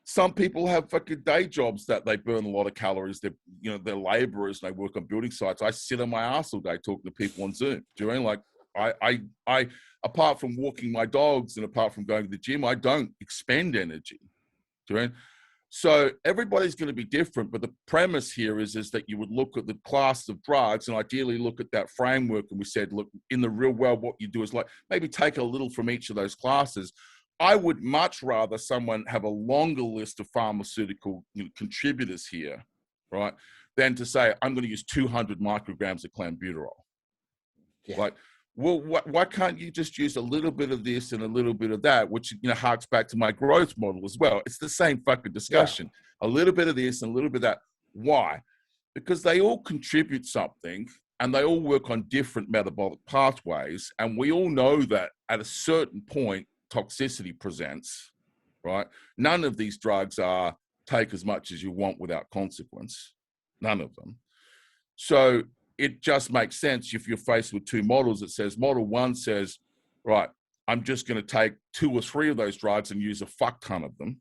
Some people have fucking day jobs that they burn a lot of calories. They're laborers and they work on building sites. I sit on my ass all day talking to people on Zoom. Do you know what I mean? Like I apart from walking my dogs and apart from going to the gym, I don't expend energy. Do you know what I mean? So everybody's going to be different, but the premise here is that you would look at the class of drugs and ideally look at that framework. And we said, look, in the real world, what you do is like maybe take a little from each of those classes. I would much rather someone have a longer list of pharmaceutical contributors here, right, than to say, I'm going to use 200 micrograms of clenbuterol. Yeah. Like, well, why can't you just use a little bit of this and a little bit of that, which, harks back to my growth model as well. It's the same fucking discussion. Yeah. A little bit of this and a little bit of that. Why? Because they all contribute something and they all work on different metabolic pathways. And we all know that at a certain point, toxicity presents, right? None of these drugs are take as much as you want without consequence. None of them. So it just makes sense if you're faced with two models that says, model one says, right, I'm just going to take 2 or 3 of those drugs and use a fuck ton of them,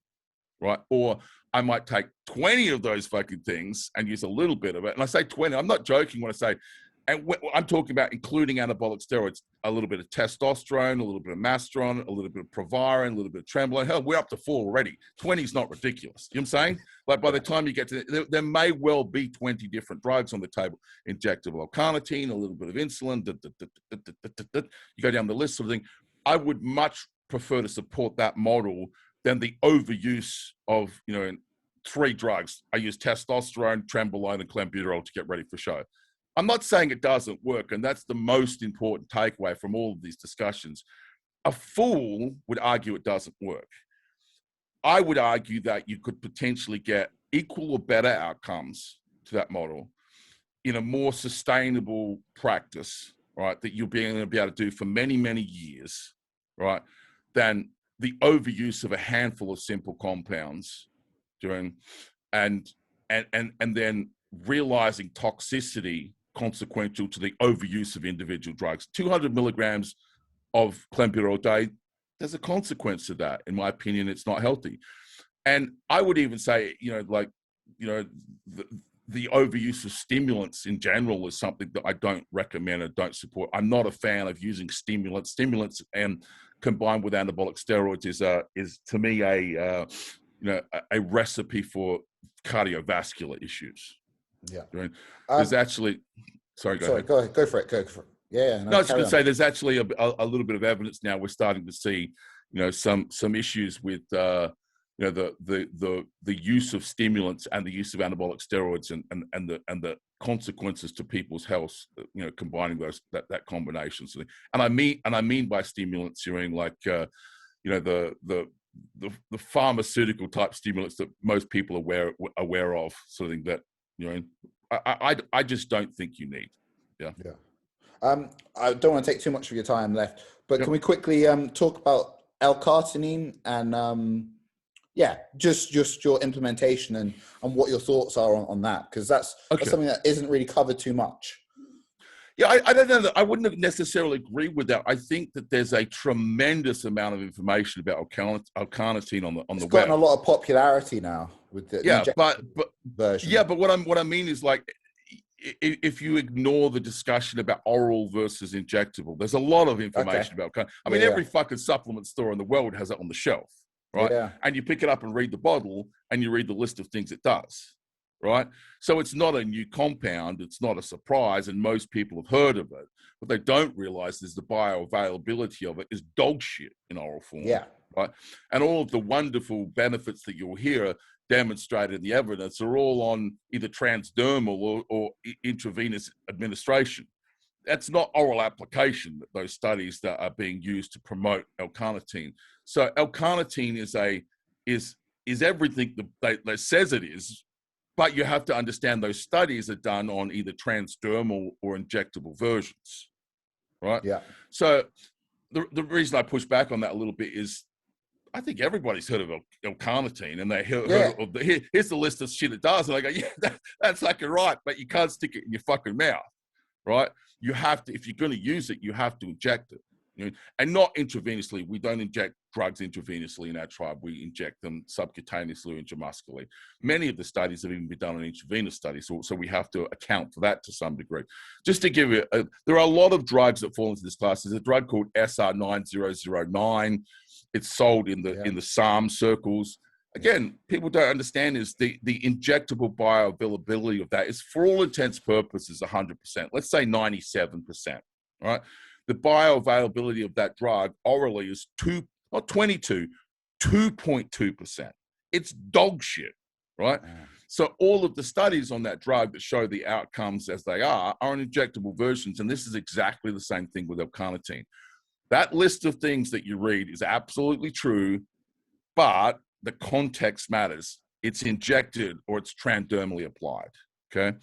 right? Or I might take 20 of those fucking things and use a little bit of it. And I say 20, I'm not joking when I say, and I'm talking about including anabolic steroids, a little bit of testosterone, a little bit of masteron, a little bit of proviron, a little bit of trembolone. Hell, we're up to 4 already. 20 is not ridiculous. You know what I'm saying? Like by the time you get to, there may well be 20 different drugs on the table. Injectable carnitine, a little bit of insulin, you go down the list sort of thing. I would much prefer to support that model than the overuse of, 3 drugs. I use testosterone, trembolone, and clenbuterol to get ready for show. I'm not saying it doesn't work, and that's the most important takeaway from all of these discussions. A fool would argue it doesn't work. I would argue that you could potentially get equal or better outcomes to that model in a more sustainable practice, right, that you'll be able to do for many, many years, right, than the overuse of a handful of simple compounds during and then realizing toxicity consequential to the overuse of individual drugs. 200 milligrams of clenbuterol a day, there's a consequence to that. In my the overuse of stimulants in general is something that I don't recommend and don't support. I'm not a fan of using stimulants. Stimulants and combined with anabolic steroids is to me a recipe for cardiovascular issues. Yeah. There's actually, sorry, go ahead. Go for it. Yeah. No, I was going to say there's actually a little bit of evidence now. We're starting to see, some issues with the use of stimulants and the use of anabolic steroids and the consequences to people's health, combining that combination. So, and I mean by stimulants, like the pharmaceutical type stimulants that most people are aware of, something that I just don't think you need. Yeah. I don't want to take too much of your time left, but can we quickly talk about L-carnitine and just your implementation and what your thoughts are on that, because that's something that isn't really covered too much. Yeah, I don't know that I wouldn't necessarily agree with that. I think that there's a tremendous amount of information about L-carnitine on the web. It's gotten a lot of popularity now with the but version. Yeah, but what I mean is, like, if you ignore the discussion about oral versus injectable, there's a lot of information about. I mean, every fucking supplement store in the world has it on the shelf, right? Yeah. And you pick it up and read the bottle, and you read the list of things it does, right? So it's not a new compound. It's not a surprise, and most people have heard of it. What they don't realize is the bioavailability of it is dog shit in oral form. Yeah. Right. And all of the wonderful benefits that you'll hear demonstrated in the evidence are all on either transdermal or intravenous administration. That's not oral application, those studies that are being used to promote L-carnitine. So L-carnitine is everything that says it is, but you have to understand those studies are done on either transdermal or injectable versions, right? Yeah. So the reason I push back on that a little bit is I think everybody's heard of L-carnitine, and they heard of here's the list of shit it does, and I go, yeah, that's fucking right, but you can't stick it in your fucking mouth, right? You have to, if you're going to use it, you have to inject it, and not intravenously. We don't inject drugs intravenously in our tribe. We inject them subcutaneously or intramuscularly. Many of the studies have even been done on intravenous studies, so we have to account for that to some degree. Just to give you, there are a lot of drugs that fall into this class. There's a drug called SR9009. It's sold in the SARM circles. Again, people don't understand is the injectable bioavailability of that is, for all intents and purposes, 100%. Let's say 97%, right? The bioavailability of that drug orally is 2.2%. It's dog shit, right? So all of the studies on that drug that show the outcomes as they are in injectable versions, and this is exactly the same thing with L-carnitine. That list of things that you read is absolutely true, but the context matters. It's injected or it's transdermally applied. Okay,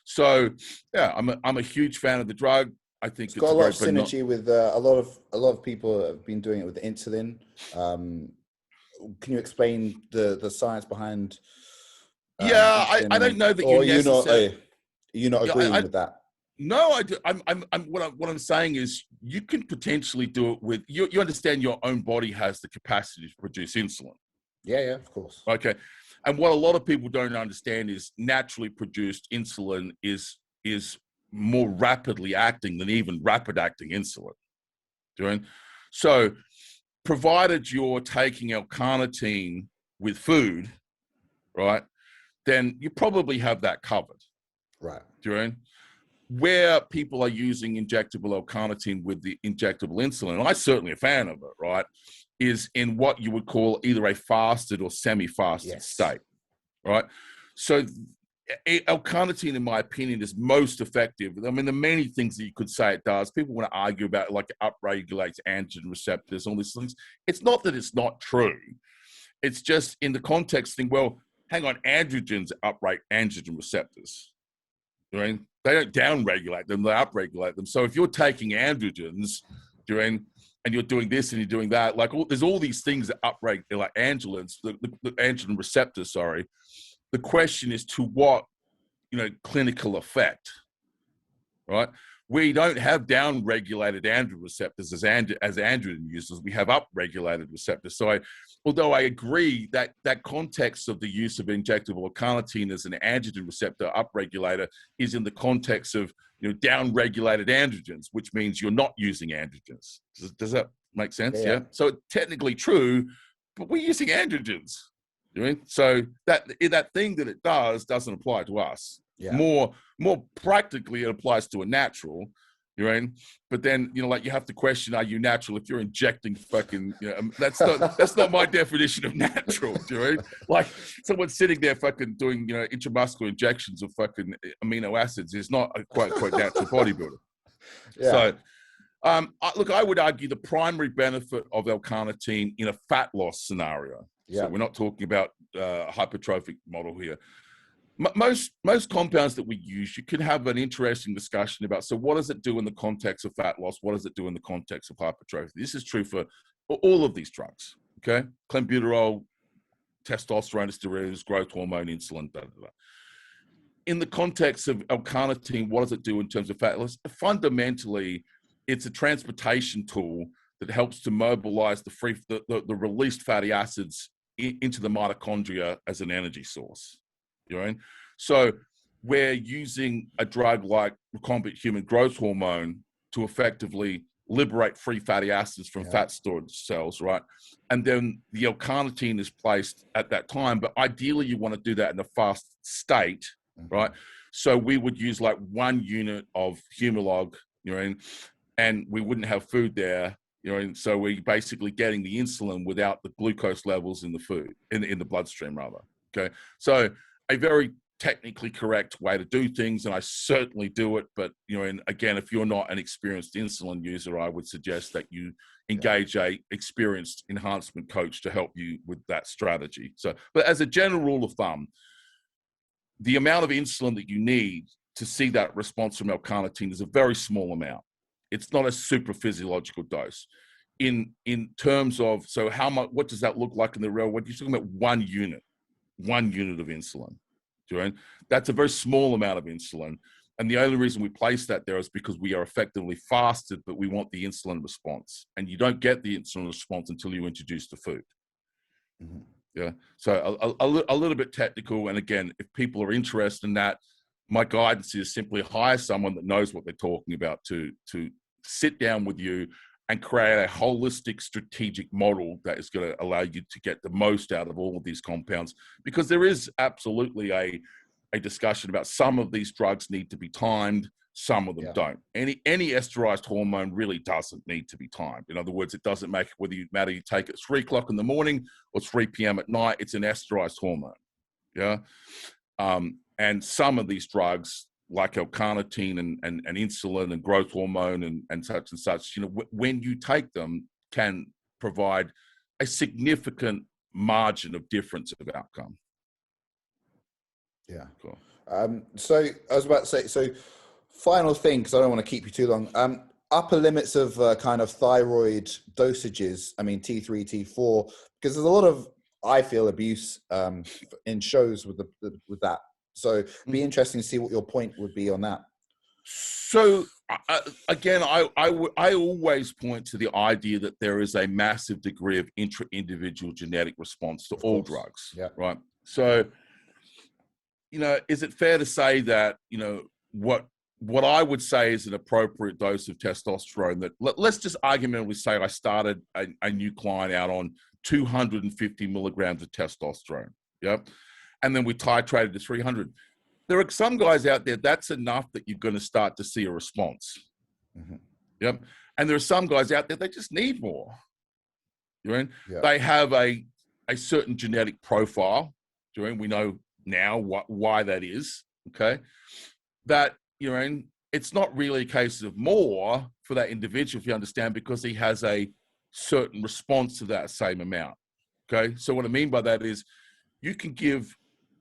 so yeah, I'm a huge fan of the drug. I think it's got a lot of synergy with a lot of people have been doing it with the insulin. Can you explain the science behind? I don't know that you're not agreeing with that. No, I do. What I'm saying is you can potentially do it with you understand your own body has the capacity to produce insulin. Yeah, of course. Okay. And what a lot of people don't understand is naturally produced insulin is more rapidly acting than even rapid acting insulin. So provided you're taking L-carnitine with food, right, then you probably have that covered. Right. Where people are using injectable L-carnitine with the injectable insulin, and I'm certainly a fan of it, right, is in what you would call either a fasted or semi-fasted state, right? So L-carnitine, in my opinion, is most effective. I mean, there are many things that you could say it does. People want to argue about, like, it upregulates androgen receptors, all these things. It's not that it's not true. It's just in the context thing, well, hang on, androgens uprate androgen receptors, right? They don't downregulate them, they upregulate them. So if you're taking androgens and you're doing this and you're doing that, there's all these things that upregulate androgens, the androgen receptors, sorry. The question is to what, clinical effect, right? We don't have downregulated androgen receptors as androgen users. We have upregulated receptors. So although I agree that that context of the use of injectable carnitine as an androgen receptor upregulator is in the context of, you know, down-regulated androgens, which means you're not using androgens. Does that make sense? Yeah. So it's technically true, but we're using androgens. You know? So that thing that it doesn't apply to us. Yeah. More practically, it applies to a natural. You know, but then, you know, like, you have to question, are you natural if you're injecting fucking, you know, that's not my definition of natural. Do you know? Like, someone sitting there fucking doing, you know, intramuscular injections of fucking amino acids is not a quote unquote natural bodybuilder. Yeah. So, look, I would argue the primary benefit of L-carnitine in a fat loss scenario. Yeah. So we're not talking about hypertrophic model here. Most compounds that we use, you can have an interesting discussion about, so what does it do in the context of fat loss? What does it do in the context of hypertrophy? This is true for all of these drugs, okay? Clenbuterol, testosterone, steroids, growth hormone, insulin, da, da, da. In the context of L-carnitine, what does it do in terms of fat loss? Fundamentally, it's a transportation tool that helps to mobilize the released fatty acids into the mitochondria as an energy source. You know, so we're using a drug like recombinant human growth hormone to effectively liberate free fatty acids from fat storage cells, right? And then the L-carnitine is placed at that time, but ideally you want to do that in a fast state, right? So we would use like 1 unit of Humalog, you know, and we wouldn't have food there, you know, and so we're basically getting the insulin without the glucose levels in the food, in the bloodstream rather, okay? So a very technically correct way to do things, and I certainly do it. But, you know, and again, if you're not an experienced insulin user, I would suggest that you engage a experienced enhancement coach to help you with that strategy. So, but as a general rule of thumb, the amount of insulin that you need to see that response from L-carnitine is a very small amount. It's not a super physiological dose. In terms of, so how much, what does that look like in the real world? You're talking about 1 unit of insulin. Do you know? That's a very small amount of insulin. And the only reason we place that there is because we are effectively fasted, but we want the insulin response. And you don't get the insulin response until you introduce the food. Yeah. So a little bit technical. And again, if people are interested in that, my guidance is simply hire someone that knows what they're talking about to sit down with you and create a holistic strategic model that is going to allow you to get the most out of all of these compounds. Because there is absolutely a discussion about some of these drugs need to be timed, some of them don't. Any esterized hormone really doesn't need to be timed. In other words, it doesn't make whether you take it at 3 o'clock in the morning or 3 p.m. at night, it's an esterized hormone. Yeah. And some of these drugs, like L-carnitine and insulin and growth hormone and such, you know, when you take them, can provide a significant margin of difference of outcome. Yeah. Cool. So I was about to say, so final thing, because I don't want to keep you too long. Upper limits of kind of thyroid dosages. I mean, T3, T4, because there's a lot of, I feel, abuse in shows with that. So it'd be interesting to see what your point would be on that. So again, I always point to the idea that there is a massive degree of intra-individual genetic response to all drugs. Yeah. Right. So, you know, is it fair to say that, you know, what I would say is an appropriate dose of testosterone that let's just argumentatively say I started a new client out on 250 milligrams of testosterone. Yep. And then we titrated to 300. There are some guys out there, that's enough that you're going to start to see a response. Yep. And there are some guys out there, they just need more. You know, they have a certain genetic profile. You know, we know now why that is. Okay. That, you know, it's not really a case of more for that individual, if you understand, because he has a certain response to that same amount. Okay. So what I mean by that is you can give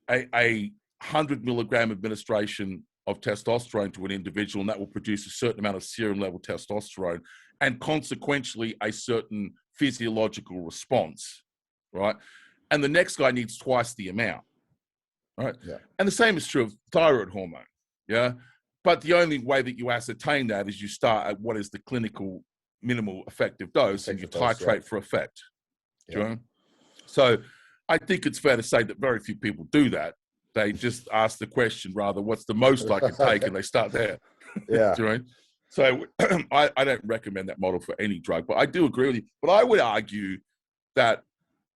a 100 milligram administration of testosterone to an individual, and that will produce a certain amount of serum level testosterone and consequentially a certain physiological response, right? And the next guy needs twice the amount, right? Yeah. And the same is true of thyroid hormone, yeah? But the only way that you ascertain that is you start at what is the clinical minimal effective dose and you titrate for effect, do you know? So I think it's fair to say that very few people do that. They just ask the question rather, what's the most I can take? And they start there. Yeah. Do you know what I mean? So I don't recommend that model for any drug, but I do agree with you. But I would argue that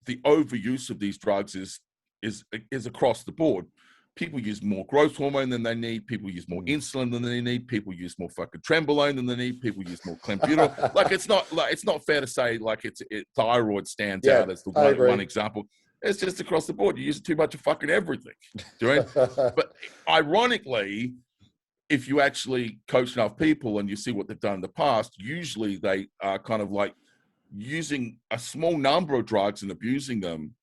the overuse of these drugs is across the board. People use more growth hormone than they need. People use more insulin than they need. People use more fucking trenbolone than they need. People use more clenbuterol. Like it's not fair to say like thyroid stands out as the one example. It's just across the board. You use too much of fucking everything. Do you know? But ironically, if you actually coach enough people and you see what they've done in the past, usually they are kind of like using a small number of drugs and abusing them.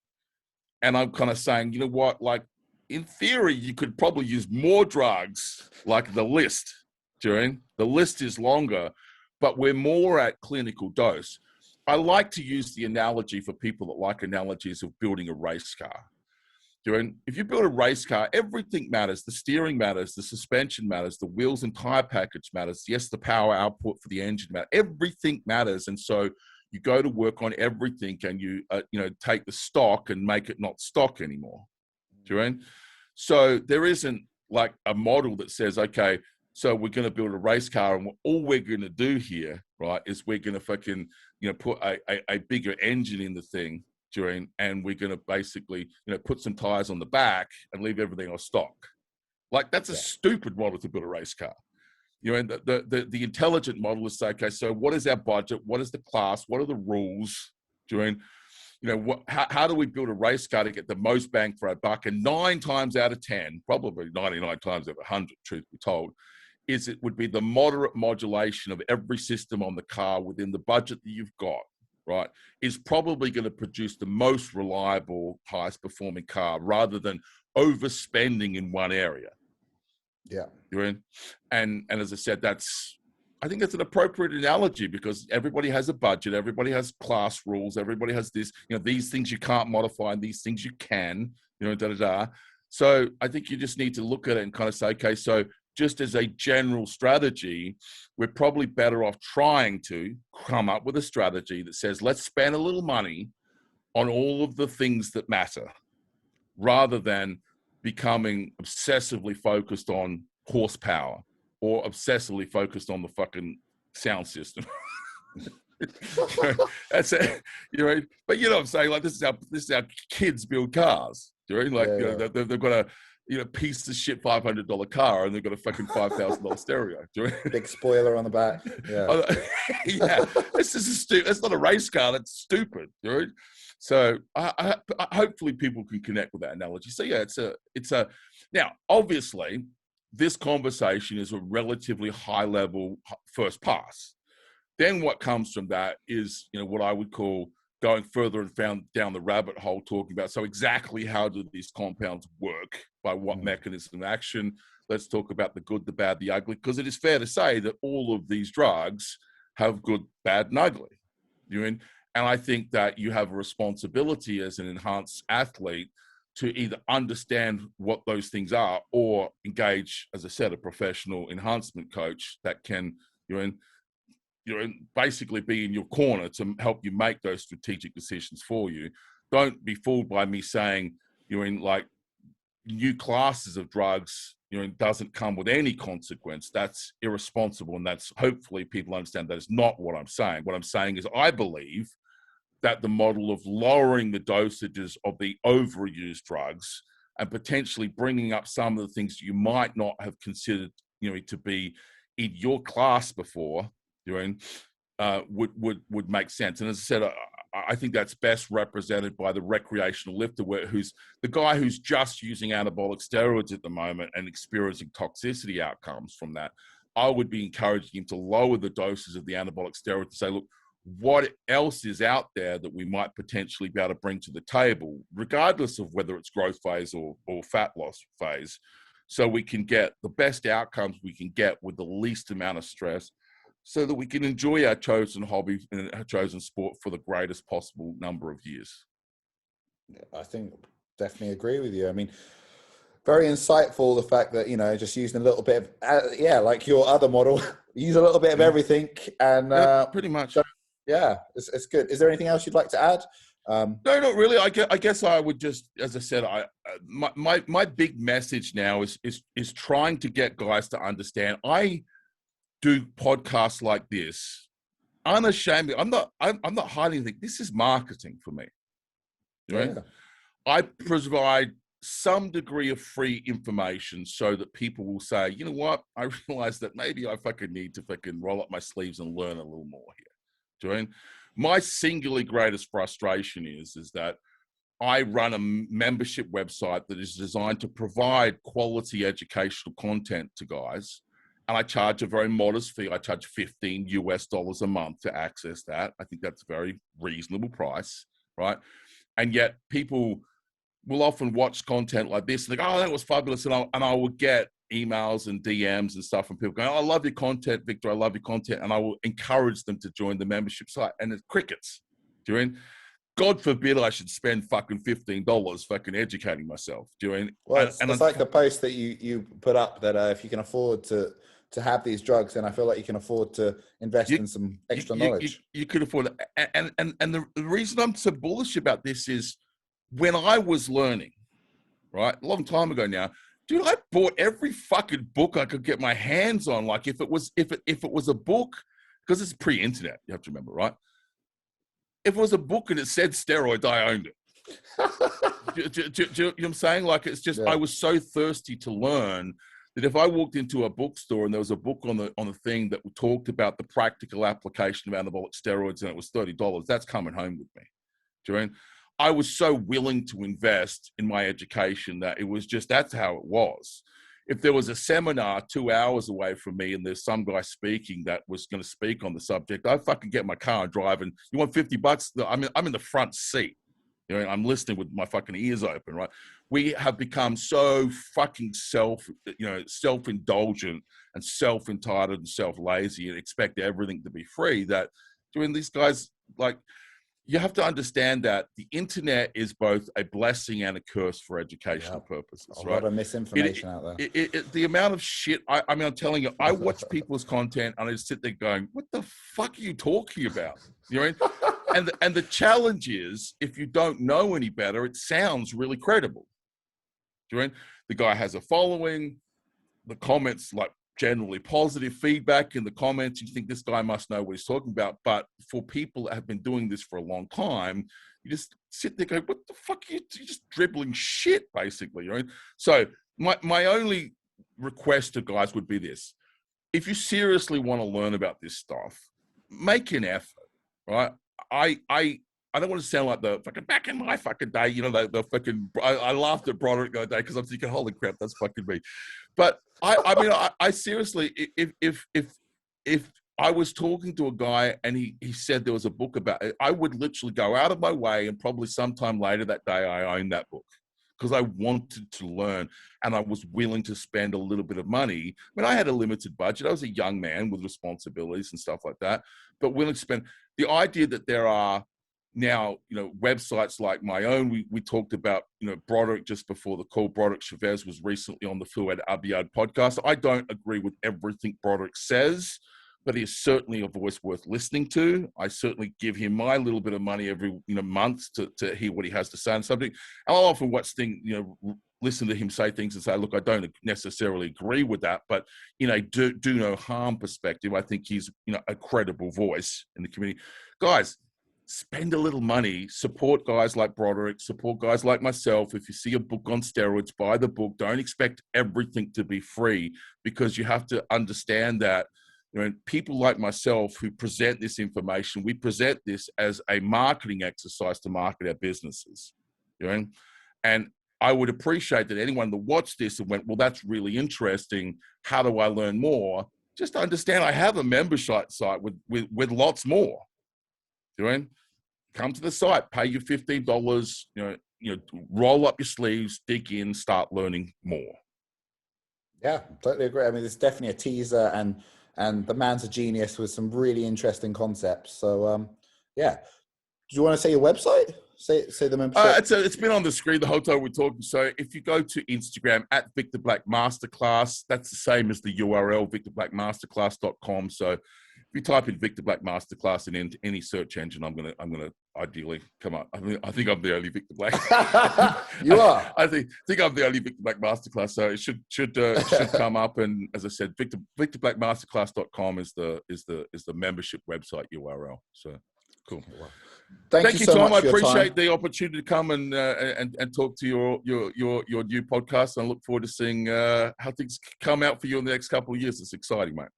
And I'm kind of saying, you know what, like in theory, you could probably use more drugs, like the list, During the list is longer, but we're more at clinical dose. I like to use the analogy for people that like analogies of building a race car. If you build a race car, everything matters. The steering matters, the suspension matters, the wheels and tire package matters. Yes, the power output for the engine matters. Everything matters. And so you go to work on everything and you take the stock and make it not stock anymore. So there isn't like a model that says, okay, so we're going to build a race car and all we're going to do here, right, is we're going to fucking, put a bigger engine in the thing and we're going to basically, put some tires on the back and leave everything on stock. Like that's a stupid model to build a race car. And the intelligent model is say, okay, so what is our budget? What is the class? What are the rules? How do we build a race car to get the most bang for our buck? And 9 times out of 10, probably 99 times out of 100, truth be told, it would be the moderate modulation of every system on the car within the budget that you've got, right, is probably going to produce the most reliable, highest performing car rather than overspending in one area. Yeah. And as I said, I think that's an appropriate analogy because everybody has a budget, everybody has class rules, everybody has this, these things you can't modify and these things you can, So I think you just need to look at it and kind of say, okay, so just as a general strategy, we're probably better off trying to come up with a strategy that says, let's spend a little money on all of the things that matter rather than becoming obsessively focused on horsepower or obsessively focused on the fucking sound system. That's it. But you know what I'm saying? Like this is how kids build cars. They've got a piece of shit $500 car and they've got a fucking $5,000 stereo. Big spoiler on the back. Yeah. Yeah. This is that's not a race car. That's stupid. So I hopefully people can connect with that analogy. So yeah, it's a now obviously this conversation is a relatively high level first pass. Then what comes from that is what I would call going further and down the rabbit hole, talking about so exactly how do these compounds work, by what mechanism of action. Let's talk about the good, the bad, the ugly, because it is fair to say that all of these drugs have good, bad, and ugly. And I think that you have a responsibility as an enhanced athlete to either understand what those things are or engage, as I said, a professional enhancement coach that can, basically be in your corner to help you make those strategic decisions for you. Don't be fooled by me saying like new classes of drugs, doesn't come with any consequence. That's irresponsible. And that's hopefully people understand that is not what I'm saying. What I'm saying is I believe that the model of lowering the dosages of the overused drugs and potentially bringing up some of the things you might not have considered, to be in your class before, would make sense. And as I said, I think that's best represented by the recreational lifter, who's the guy who's just using anabolic steroids at the moment and experiencing toxicity outcomes from that. I would be encouraging him to lower the doses of the anabolic steroids to say, look, what else is out there that we might potentially be able to bring to the table, regardless of whether it's growth phase or fat loss phase, so we can get the best outcomes we can get with the least amount of stress, so that we can enjoy our chosen hobby and our chosen sport for the greatest possible number of years. I think definitely agree with you. I mean, very insightful, the fact that, just using a little bit of, like your other model, use a little bit of everything and pretty much. Yeah, it's good. Is there anything else you'd like to add? No, not really. I guess I would just, as I said, my big message now is trying to get guys to understand. I do podcasts like this unashamedly. I'm not hiding anything. This is marketing for me. Right? Yeah. I provide some degree of free information so that people will say, you know what, I realize that maybe I fucking need to fucking roll up my sleeves and learn a little more here. Do you know? My singularly greatest frustration is that I run a membership website that is designed to provide quality educational content to guys. And I charge a very modest fee. I charge $15 a month to access that. I think that's a very reasonable price, right? And yet people will often watch content like this and they go, oh, that was fabulous. And I will get emails and DMs and stuff from people going, oh, I love your content, Victor. I love your content. And I will encourage them to join the membership site. And it's crickets. Do you know? God forbid I should spend fucking $15 fucking educating myself. Do you know? Well, it's like the post that you put up that if you can afford to have these drugs, then I feel like you can afford to invest in some extra knowledge. You could afford it. And the reason I'm so bullish about this is when I was learning, right, a long time ago now, dude, I bought every fucking book I could get my hands on. Like if it was a book, because it's pre-internet, you have to remember, right? If it was a book and it said steroids, I owned it. do you know what I'm saying? Like it's just, I was so thirsty to learn that if I walked into a bookstore and there was a book on the thing that talked about the practical application of anabolic steroids and it was $30, that's coming home with me. Do you know? I was so willing to invest in my education that it was just, that's how it was. If there was a seminar 2 hours away from me and there's some guy speaking that was going to speak on the subject, I'd fucking get in my car and drive. And you want $50? I'm in the front seat. You know, I'm listening with my fucking ears open, right? We have become so fucking self-indulgent and self-entitled and self-lazy and expect everything to be free that doing these guys, like, you have to understand that the internet is both a blessing and a curse for educational purposes. A lot of misinformation out there. The amount of shit, I mean, I'm telling you, I watch people's content and I just sit there going, what the fuck are you talking about? You know what I mean? And the challenge is, if you don't know any better, it sounds really credible. Do you know what I mean? The guy has a following, the comments like generally positive feedback in the comments. You think this guy must know what he's talking about. But for people that have been doing this for a long time, you just sit there going, what the fuck are you? You're just dribbling shit, basically. You know? So my only request to guys would be this. If you seriously want to learn about this stuff, make an effort, right? I don't want to sound like the fucking back in my fucking day, you know, the fucking, I laughed at Broderick the other day because I'm thinking, holy crap, that's fucking me. But I mean, I seriously, if I was talking to a guy and he said there was a book about it, I would literally go out of my way and probably sometime later that day, I owned that book because I wanted to learn and I was willing to spend a little bit of money. I mean, I had a limited budget. I was a young man with responsibilities and stuff like that, but willing to spend. The idea that there are now, you know, websites like my own, we talked about, you know, Broderick just before the call. Broderick Chavez was recently on the Fuad Abiad podcast. I don't agree with everything Broderick says, but he is certainly a voice worth listening to. I certainly give him my little bit of money every, you know, month to hear what he has to say on something. I'll often watch things, you know, listen to him say things and say, look, I don't necessarily agree with that, but, you know, do no harm perspective, I think he's, you know, a credible voice in the community. Guys, spend a little money, support guys like Broderick, support guys like myself. If you see a book on steroids, buy the book. Don't expect everything to be free because you have to understand that, you know, people like myself who present this information, we present this as a marketing exercise to market our businesses, you know, and I would appreciate that anyone that watched this and went, well, that's really interesting. How do I learn more? Just understand I have a membership site with lots more. Doing, come to the site, pay you $15, you know, roll up your sleeves, dig in, start learning more. Yeah, totally agree. I mean, it's definitely a teaser, and the man's a genius with some really interesting concepts. So, yeah. Do you want to say your website? Say the membership. It's been on the screen the whole time we're talking. So if you go to Instagram at Victor Black Masterclass, that's the same as the URL, victorblackmasterclass.com. So if you type in Victor Black Masterclass in any search engine, I'm gonna ideally come up. I think I'm the only Victor Black. You are. I think I'm the only Victor Black Masterclass, so it should come up. And as I said, VictorBlackMasterclass.com is the membership website URL. So cool. Thank you so Tom. much I for your appreciate time. the opportunity to come and talk to your new podcast. And I look forward to seeing how things come out for you in the next couple of years. It's exciting, mate.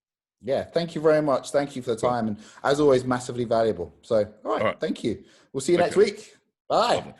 Yeah, thank you very much. Thank you for the time. And as always, massively valuable. So, all right. Thank you. We'll see you next week. Bye.